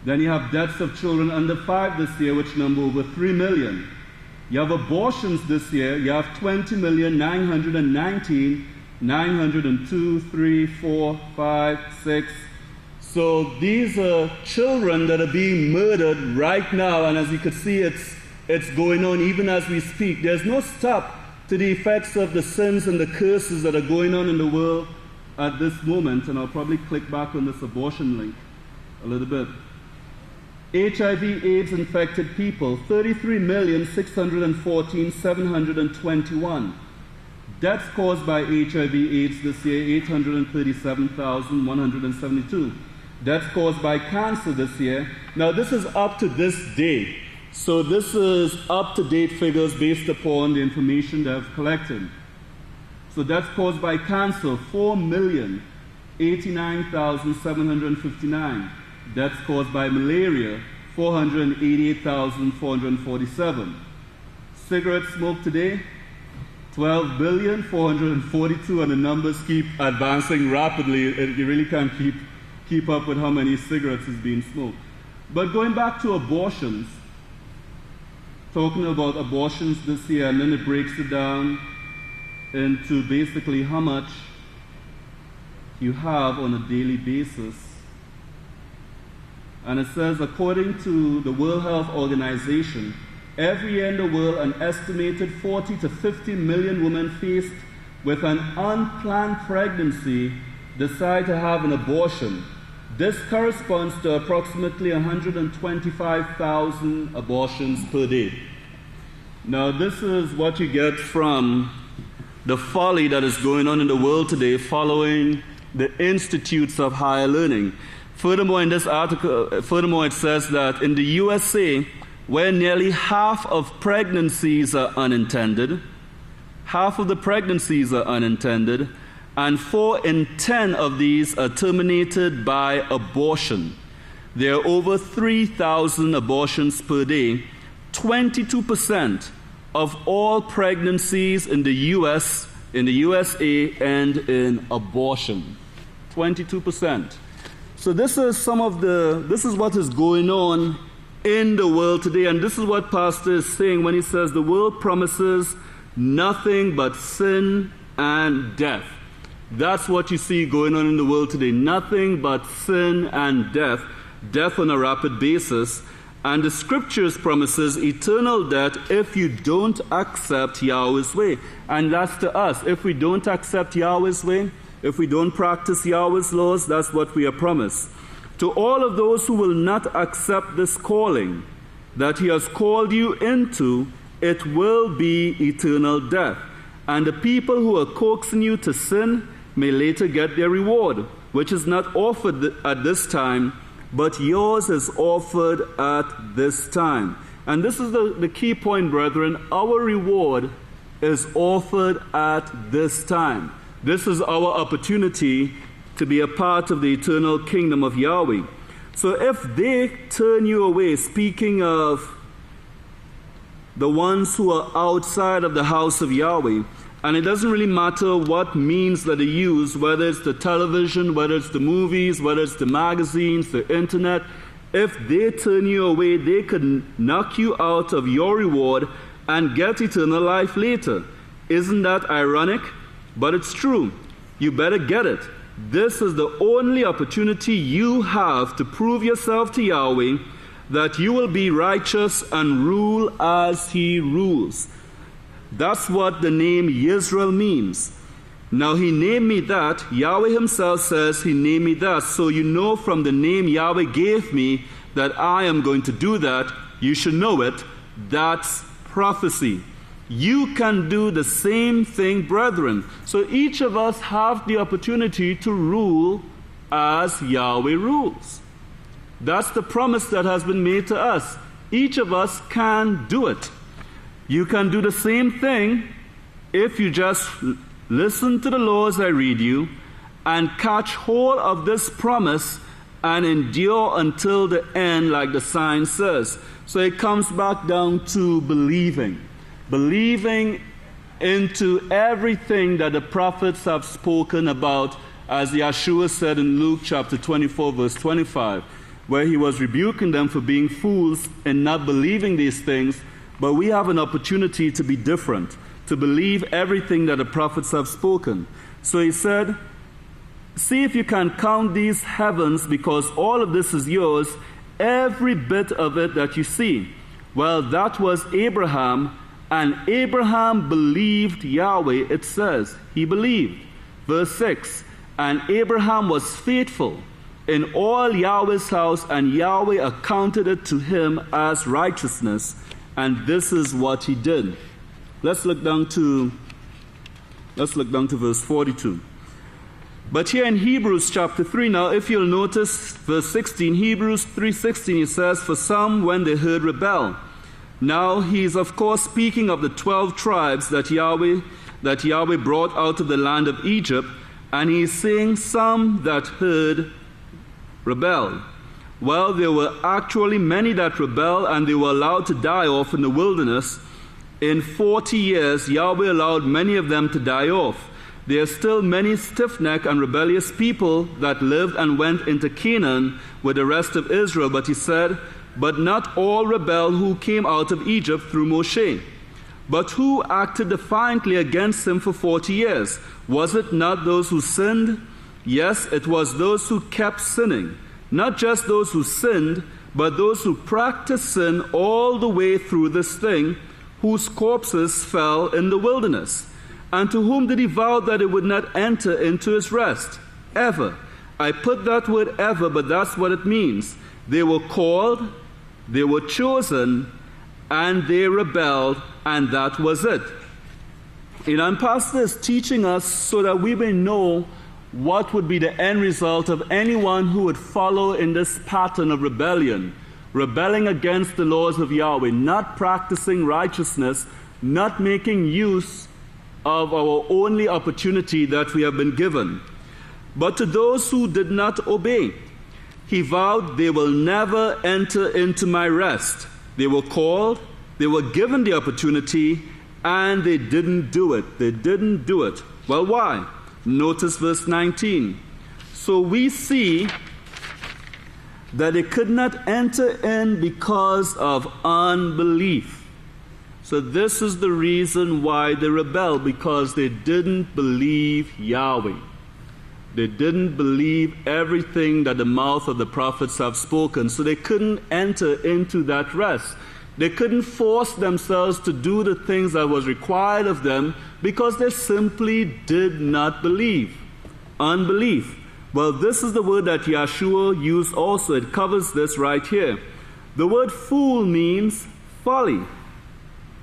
Then you have deaths of children under 5 this year, which number over 3 million. You have abortions this year. You have 20,919,902, 3, 4, 5, 6, So these are children that are being murdered right now, and as you can see, it's going on even as we speak. There's no stop to the effects of the sins and the curses that are going on in the world at this moment. And I'll probably click back on this abortion link a little bit. HIV/AIDS infected people, 33,614,721. Deaths caused by HIV/AIDS this year, 837,172. Deaths caused by cancer this year. Now this is up to this day. So this is up-to-date figures based upon the information they have collected. So deaths caused by cancer, 4,089,759. Deaths caused by malaria, 488,447. Cigarettes smoked today, 12,442,000, and the numbers keep advancing rapidly. You really can't keep up with how many cigarettes is being smoked. But going back to abortions, talking about abortions this year, and then it breaks it down into basically how much you have on a daily basis. And it says, according to the World Health Organization, every year in the world, an estimated 40 to 50 million women faced with an unplanned pregnancy decide to have an abortion. This corresponds to approximately 125,000 abortions per day. Now, this is what you get from the folly that is going on in the world today following the institutes of higher learning. Furthermore, in this article, it says that in the USA, where nearly half of pregnancies are unintended, half of the pregnancies are unintended, and 4 in 10 of these are terminated by abortion. There are over 3,000 abortions per day. 22% of all pregnancies in the US, in the USA, end in abortion. 22%. So this is what is going on in the world today, and this is what Pastor is saying when he says the world promises nothing but sin and death. That's what you see going on in the world today. Nothing but sin and death. Death on a rapid basis. And the scriptures promises eternal death if you don't accept Yahweh's way. And that's to us. If we don't accept Yahweh's way, if we don't practice Yahweh's laws, that's what we are promised. To all of those who will not accept this calling that he has called you into, it will be eternal death. And the people who are coaxing you to sin may later get their reward, which is not offered at this time, but yours is offered at this time. And this is the key point, brethren. Our reward is offered at this time. This is our opportunity to be a part of the eternal kingdom of Yahweh. So if they turn you away, speaking of the ones who are outside of the house of Yahweh, and it doesn't really matter what means that they use, whether it's the television, whether it's the movies, whether it's the magazines, the internet. If they turn you away, they could knock you out of your reward and get eternal life later. Isn't that ironic? But it's true. You better get it. This is the only opportunity you have to prove yourself to Yahweh, that you will be righteous and rule as he rules. That's what the name Yisrayl means. Now he named me that. Yahweh himself says he named me that. So you know from the name Yahweh gave me that I am going to do that. You should know it. That's prophecy. You can do the same thing, brethren. So each of us have the opportunity to rule as Yahweh rules. That's the promise that has been made to us. Each of us can do it. You can do the same thing if you just listen to the laws I read you and catch hold of this promise and endure until the end, like the sign says. So it comes back down to believing. Believing into everything that the prophets have spoken about, as Yeshua said in Luke chapter 24, verse 25, where he was rebuking them for being fools and not believing these things. But we have an opportunity to be different, to believe everything that the prophets have spoken. So he said, See if you can count these heavens, because all of this is yours, every bit of it that you see. Well, that was Abraham, and Abraham believed Yahweh, it says. He believed. Verse 6, and Abraham was faithful in all Yahweh's house, and Yahweh accounted it to him as righteousness. And this is what he did. Let's look down to verse 42. But here in Hebrews chapter 3, now if you'll notice verse 16, Hebrews 3:16, it says, for some when they heard rebel. Now he's of course speaking of the 12 tribes that Yahweh brought out of the land of Egypt, and he's saying some that heard rebel. Well, there were actually many that rebelled, and they were allowed to die off in the wilderness. In 40 years, Yahweh allowed many of them to die off. There are still many stiff-necked and rebellious people that lived and went into Canaan with the rest of Israel. But he said, but not all rebelled who came out of Egypt through Moshe. But who acted defiantly against him for 40 years? Was it not those who sinned? Yes, it was those who kept sinning. Not just those who sinned, but those who practiced sin all the way through this thing, whose corpses fell in the wilderness. And to whom did he vow that it would not enter into his rest? Ever. I put that word ever, but that's what it means. They were called, they were chosen, and they rebelled, and that was it. And Pastor is teaching us so that we may know what would be the end result of anyone who would follow in this pattern of rebellion, rebelling against the laws of Yahweh, not practicing righteousness, not making use of our only opportunity that we have been given. But to those who did not obey, he vowed, they will never enter into my rest. They were called, they were given the opportunity, and they didn't do it. They didn't do it. Well, why? Notice verse 19. So we see that they could not enter in because of unbelief. So this is the reason why they rebelled, because they didn't believe Yahweh. They didn't believe everything that the mouth of the prophets have spoken. So they couldn't enter into that rest. They couldn't force themselves to do the things that was required of them because they simply did not believe. Unbelief. Well, this is the word that Yeshua used also. It covers this right here. The word fool means folly.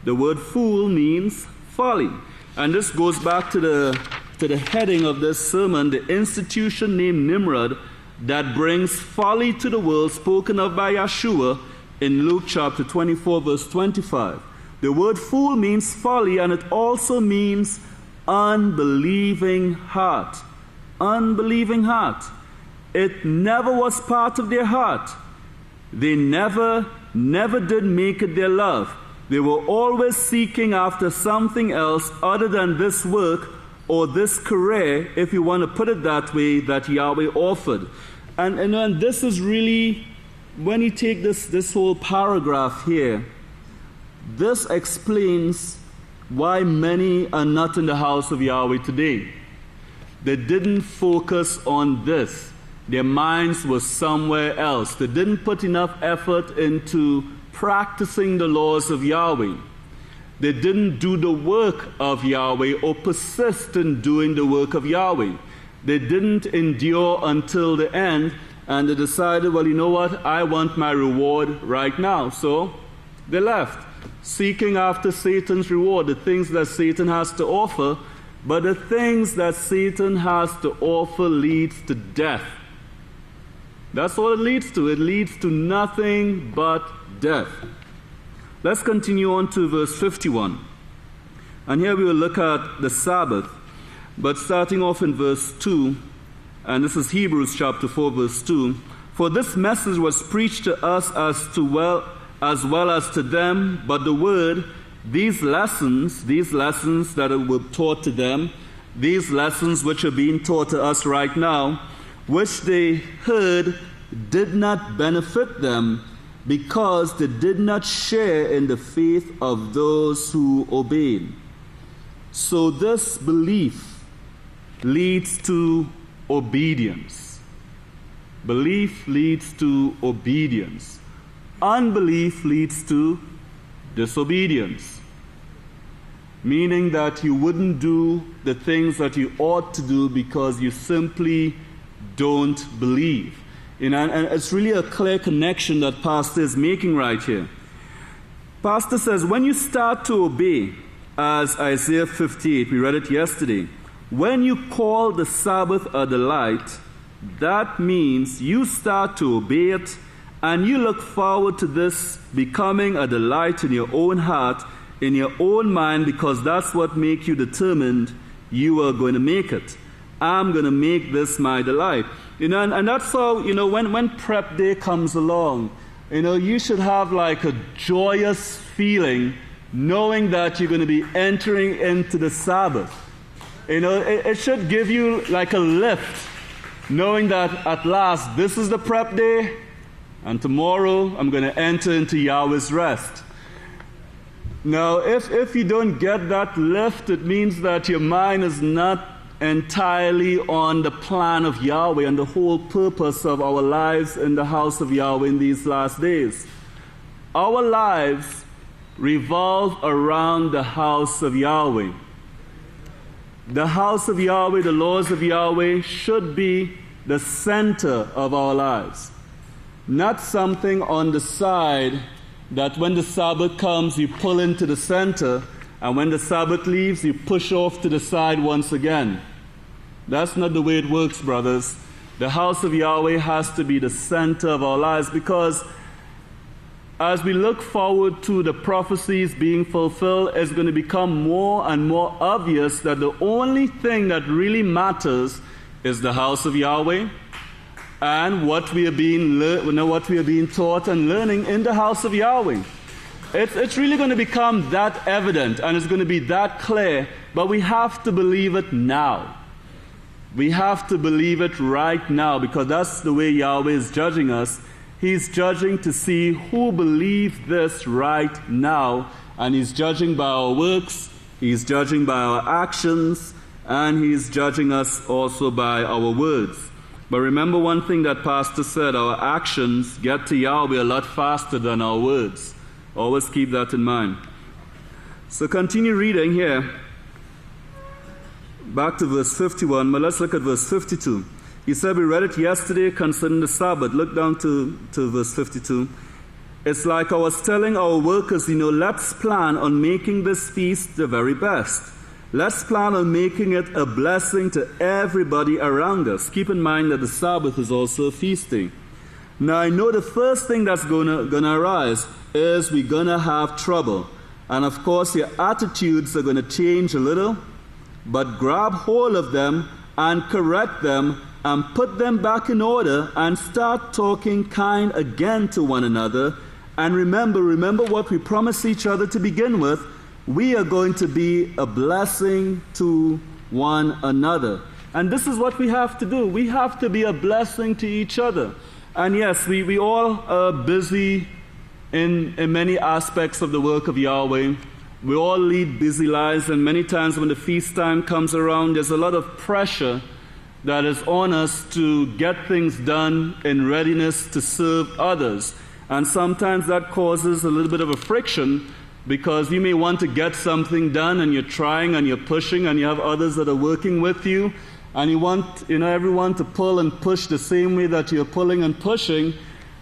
The word fool means folly. And this goes back to the heading of this sermon, the institution named Nimrod that brings folly to the world, spoken of by Yeshua in Luke chapter 24, verse 25. The word fool means folly, and it also means unbelieving heart. Unbelieving heart. It never was part of their heart. They never did make it their love. They were always seeking after something else other than this work or this career, if you want to put it that way, that Yahweh offered. And this is really, when you take this whole paragraph here, this explains why many are not in the house of Yahweh today. They didn't focus on this. Their minds were somewhere else. They didn't put enough effort into practicing the laws of Yahweh. They didn't do the work of Yahweh or persist in doing the work of Yahweh. They didn't endure until the end, and they decided, well, you know what? I want my reward right now. So they left, seeking after Satan's reward, the things that Satan has to offer. But the things that Satan has to offer leads to death. That's what it leads to. It leads to nothing but death. Let's continue on to verse 51. And here we will look at the Sabbath. But starting off in verse 2, and this is Hebrews chapter 4, verse 2. For this message was preached to us as well as to them, but the word, these lessons that were taught to them, these lessons which are being taught to us right now, which they heard did not benefit them, because they did not share in the faith of those who obeyed. So this belief leads to obedience. Belief leads to obedience. Unbelief leads to disobedience. Meaning that you wouldn't do the things that you ought to do because you simply don't believe. And it's really a clear connection that Pastor is making right here. Pastor says, when you start to obey, as Isaiah 58, we read it yesterday, when you call the Sabbath a delight, that means you start to obey it, and you look forward to this becoming a delight in your own heart, in your own mind, because that's what makes you determined you are going to make it. I'm going to make this my delight. And that's how, when prep day comes along, you should have like a joyous feeling knowing that you're going to be entering into the Sabbath. It should give you like a lift, knowing that at last this is the prep day, and tomorrow I'm going to enter into Yahweh's rest. Now, if you don't get that lift, it means that your mind is not entirely on the plan of Yahweh and the whole purpose of our lives in the house of Yahweh in these last days. Our lives revolve around the house of Yahweh. The house of Yahweh, the laws of Yahweh, should be the center of our lives. Not something on the side that when the Sabbath comes, you pull into the center, and when the Sabbath leaves, you push off to the side once again. That's not the way it works, brothers. The house of Yahweh has to be the center of our lives, because as we look forward to the prophecies being fulfilled, it's going to become more and more obvious that the only thing that really matters is the house of Yahweh and what we are being taught and learning in the house of Yahweh. It's really going to become that evident, and it's going to be that clear, but we have to believe it now. We have to believe it right now, because that's the way Yahweh is judging us. He's judging to see who believes this right now, and He's judging by our works, He's judging by our actions, and He's judging us also by our words. But remember one thing that Pastor said, our actions get to Yahweh a lot faster than our words. Always keep that in mind. So continue reading here. Back to verse 51, but let's look at verse 52. He said, we read it yesterday concerning the Sabbath. Look down to verse 52. It's like I was telling our workers, let's plan on making this feast the very best. Let's plan on making it a blessing to everybody around us. Keep in mind that the Sabbath is also a feast day. Now, I know the first thing that's gonna arise is we're going to have trouble. And of course, your attitudes are going to change a little, but grab hold of them and correct them and put them back in order and start talking kind again to one another. And remember what we promised each other to begin with. We are going to be a blessing to one another. And this is what we have to do. We have to be a blessing to each other. And yes, we all are busy in many aspects of the work of Yahweh. We all lead busy lives, and many times when the feast time comes around, there's a lot of pressure that is on us to get things done in readiness to serve others. And sometimes that causes a little bit of a friction, because you may want to get something done and you're trying and you're pushing and you have others that are working with you, and you want everyone to pull and push the same way that you're pulling and pushing,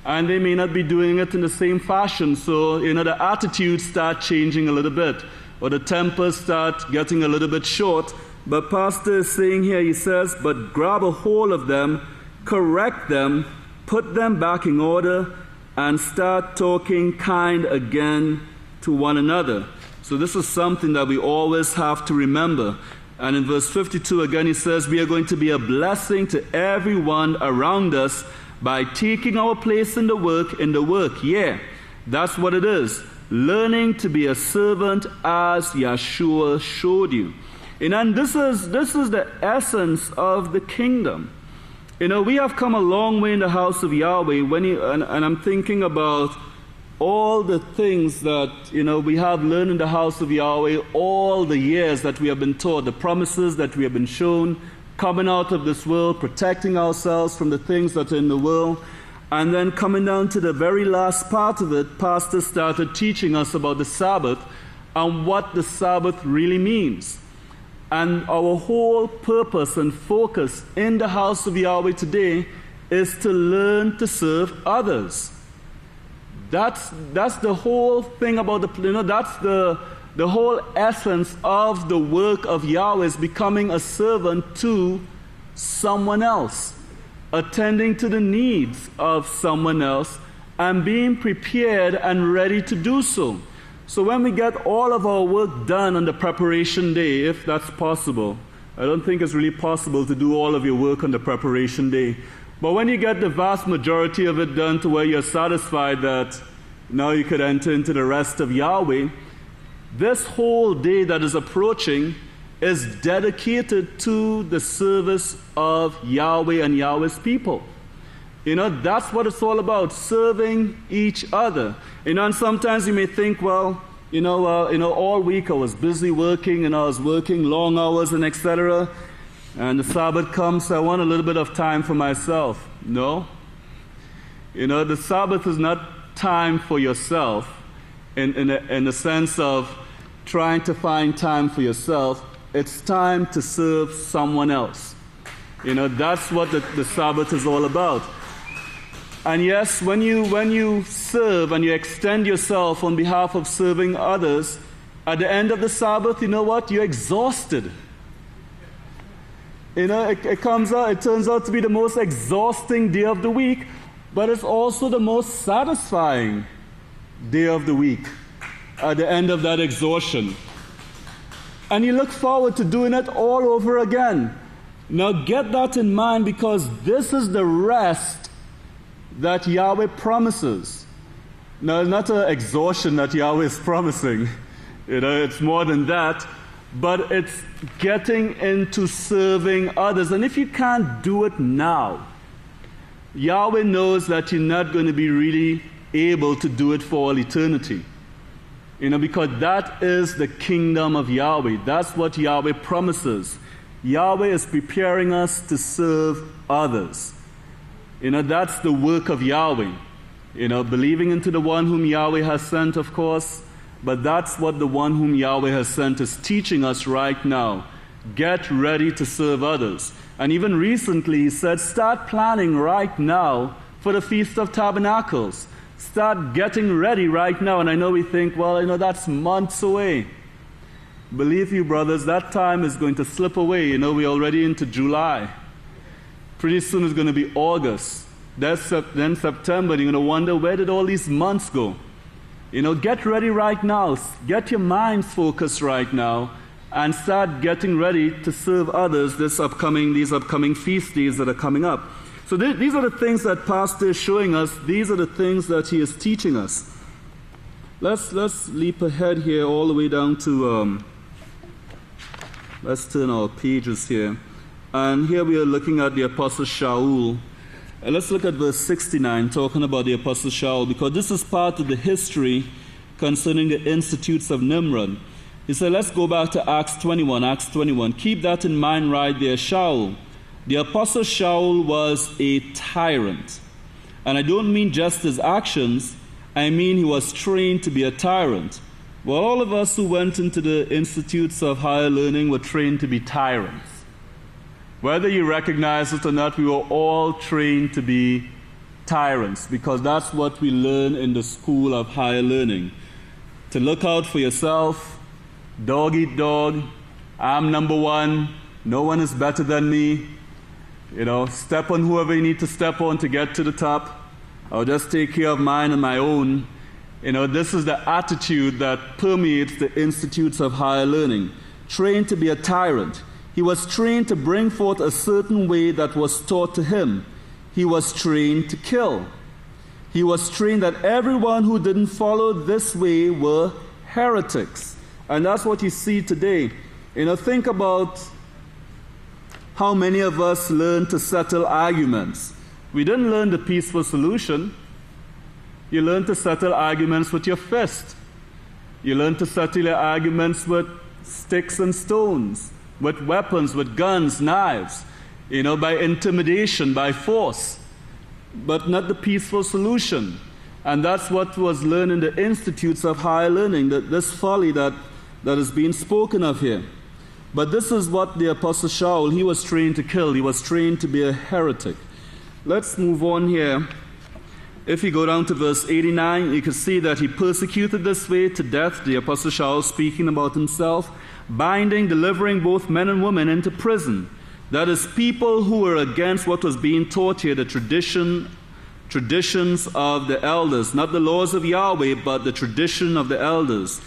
and they may not be doing it in the same fashion. So the attitudes start changing a little bit, or the tempers start getting a little bit short. But Pastor is saying here, he says, but grab a hold of them, correct them, put them back in order, and start talking kind again to one another. So this is something that we always have to remember. And in verse 52 again, he says, we are going to be a blessing to everyone around us by taking our place in the work. Yeah, that's what it is. Learning to be a servant as Yeshua showed you. And this is the essence of the kingdom. We have come a long way in the house of Yahweh. And I'm thinking about all the things that we have learned in the house of Yahweh, all the years that we have been taught, the promises that we have been shown, coming out of this world, protecting ourselves from the things that are in the world. And then coming down to the very last part of it, Pastor started teaching us about the Sabbath and what the Sabbath really means. And our whole purpose and focus in the House of Yahweh today is to learn to serve others. That's the whole thing about that's the whole essence of the work of Yahweh, is becoming a servant to someone else, attending to the needs of someone else, and being prepared and ready to do so. So when we get all of our work done on the preparation day, if that's possible, I don't think it's really possible to do all of your work on the preparation day, but when you get the vast majority of it done to where you're satisfied that now you could enter into the rest of Yahweh, this whole day that is approaching is dedicated to the service of Yahweh and Yahweh's people. That's what it's all about, serving each other. And sometimes you may think, all week I was busy working, and I was working long hours and etc. And the Sabbath comes, so I want a little bit of time for myself. No. The Sabbath is not time for yourself in the sense of trying to find time for yourself. It's time to serve someone else. That's what the Sabbath is all about. And yes, when you serve and you extend yourself on behalf of serving others, at the end of the Sabbath, you know what? You're exhausted. It turns out to be the most exhausting day of the week, but it's also the most satisfying day of the week at the end of that exhaustion. And you look forward to doing it all over again. Now get that in mind, because this is the rest that Yahweh promises. Now, it's not an exhaustion that Yahweh is promising. It's more than that. But it's getting into serving others. And if you can't do it now, Yahweh knows that you're not going to be really able to do it for all eternity. Because that is the kingdom of Yahweh. That's what Yahweh promises. Yahweh is preparing us to serve others. That's the work of Yahweh. Believing into the one whom Yahweh has sent, of course, but that's what the one whom Yahweh has sent is teaching us right now. Get ready to serve others. And even recently he said, start planning right now for the Feast of Tabernacles. Start getting ready right now. And I know we think, that's months away. Believe you, brothers, that time is going to slip away. We're already into July. Pretty soon it's going to be August. Then September. You're going to wonder, where did all these months go? Get ready right now. Get your minds focused right now, and start getting ready to serve others these upcoming feast days that are coming up. So these are the things that Pastor is showing us. These are the things that he is teaching us. Let's leap ahead here all the way down to, let's turn our pages here. And here we are looking at the Apostle Shaul. And let's look at verse 69, talking about the Apostle Shaul, because this is part of the history concerning the institutes of Nimrod. He said, let's go back to Acts 21. Keep that in mind right there. Shaul. The Apostle Shaul was a tyrant. And I don't mean just his actions, I mean he was trained to be a tyrant. Well, all of us who went into the institutes of higher learning were trained to be tyrants. Whether you recognize it or not, we were all trained to be tyrants, because that's what we learn in the school of higher learning. To look out for yourself, dog eat dog, I'm number one, no one is better than me. Step on whoever you need to step on to get to the top. I'll just take care of mine and my own. This is the attitude that permeates the institutes of higher learning. Trained to be a tyrant. He was trained to bring forth a certain way that was taught to him. He was trained to kill. He was trained that everyone who didn't follow this way were heretics. And that's what you see today. Think about how many of us learn to settle arguments. We didn't learn the peaceful solution. You learn to settle arguments with your fist. You learn to settle your arguments with sticks and stones. with weapons, with guns, knives, by intimidation, by force, but not the peaceful solution. And that's what was learned in the institutes of higher learning, that this folly that is being spoken of here. But this is what the Apostle Shaul, he was trained to kill. He was trained to be a heretic. Let's move on here. If you go down to verse 89, you can see that he persecuted this way to death, the Apostle Shaul speaking about himself, binding, delivering both men and women into prison. That is, people who were against what was being taught here, the traditions of the elders, not the laws of Yahweh, but the tradition of the elders.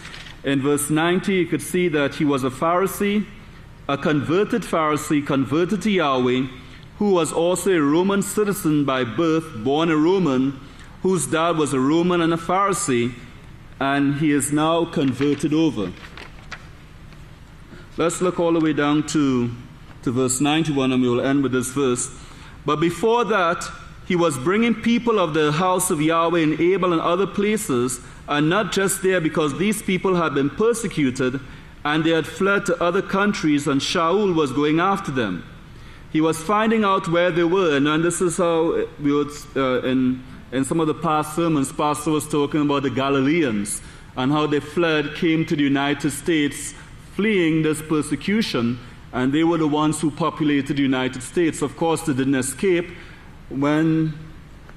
In verse 90, you could see that he was a Pharisee, a converted Pharisee, converted to Yahweh, who was also a Roman citizen by birth, born a Roman, whose dad was a Roman and a Pharisee, and he is now converted over. Let's look all the way down to verse 91, and we will end with this verse. But before that, he was bringing people of the house of Yahweh in Abel and other places, and not just there, because these people had been persecuted, and they had fled to other countries, and Shaul was going after them. He was finding out where they were, and this is how we would, in some of the past sermons, Pastor was talking about the Galileans, and how they fled, came to the United States, fleeing this persecution, and they were the ones who populated the United States. Of course, they didn't escape. When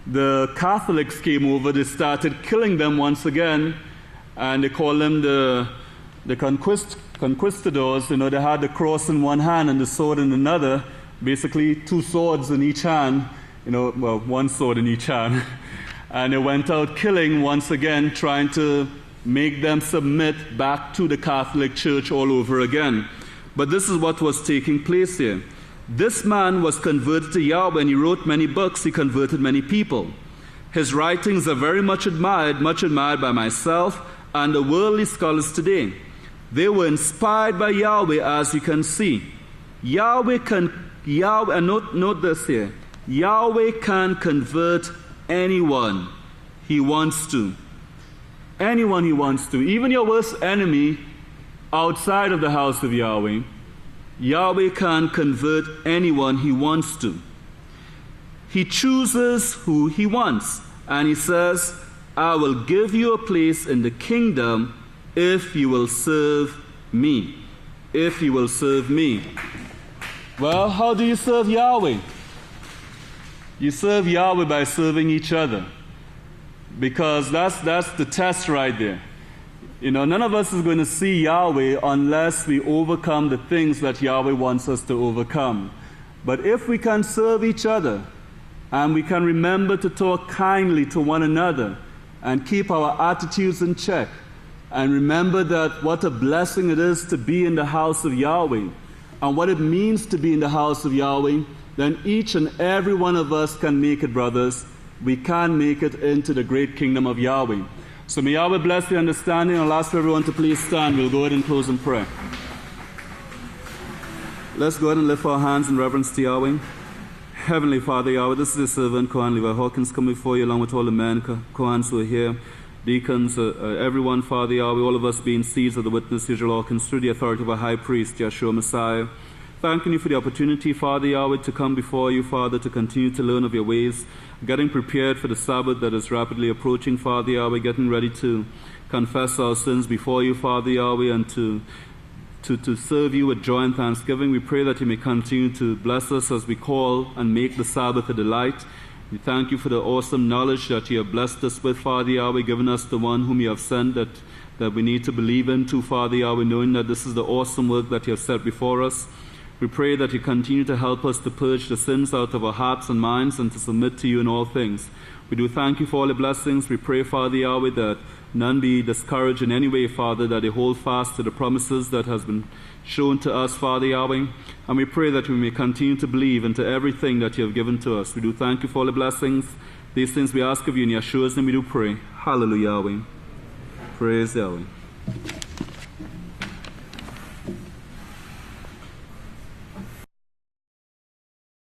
the Catholics came over, they started killing them once again, and they called them the conquistadors. They had the cross in one hand and the sword in another, basically two swords in each hand, one sword in each hand. And they went out killing once again, trying to make them submit back to the Catholic Church all over again. But this is what was taking place here. This man was converted to Yahweh, and he wrote many books. He converted many people. His writings are very much admired by myself and the worldly scholars today. They were inspired by Yahweh, as you can see. And note this here. Yahweh can convert anyone he wants to. Anyone he wants to. Even your worst enemy outside of the house of Yahweh, Yahweh can convert anyone he wants to. He chooses who he wants. And he says, I will give you a place in the kingdom if you will serve me. If you will serve me. Well, how do you serve Yahweh? You serve Yahweh by serving each other. Because that's the test right there. None of us is going to see Yahweh unless we overcome the things that Yahweh wants us to overcome. But if we can serve each other, and we can remember to talk kindly to one another, and keep our attitudes in check, and remember that what a blessing it is to be in the house of Yahweh, and what it means to be in the house of Yahweh, then each and every one of us can make it, brothers. We can make it into the great kingdom of Yahweh. So may Yahweh bless the understanding. I'll ask for everyone to please stand. We'll go ahead and close in prayer. Let's go ahead and lift our hands in reverence to Yahweh. Heavenly Father, Yahweh, this is your servant, Kohan Levi Hawkins, come before you along with all the men, Kohans who are here, deacons, everyone, Father, Yahweh, all of us being seeds of the witness, Yisrayl Hawkins, through the authority of our high priest, Yeshua Messiah. Thanking you for the opportunity, Father, Yahweh, to come before you, Father, to continue to learn of your ways, getting prepared for the Sabbath that is rapidly approaching, Father, Yahweh, getting ready to confess our sins before you, Father, Yahweh, and to serve you with joy and thanksgiving. We pray that you may continue to bless us as we call and make the Sabbath a delight. We thank you for the awesome knowledge that you have blessed us with, Father Yahweh, giving us the one whom you have sent that we need to believe into, Father Yahweh, knowing that this is the awesome work that you have set before us. We pray that you continue to help us to purge the sins out of our hearts and minds and to submit to you in all things. We do thank you for all the blessings. We pray, Father Yahweh, that none be discouraged in any way, Father, that they hold fast to the promises that has been shown to us, Father Yahweh. And we pray that we may continue to believe into everything that you have given to us. We do thank you for all the blessings. These things we ask of you in Yeshua's name we do pray. Hallelujah, Yahweh. Praise Yahweh.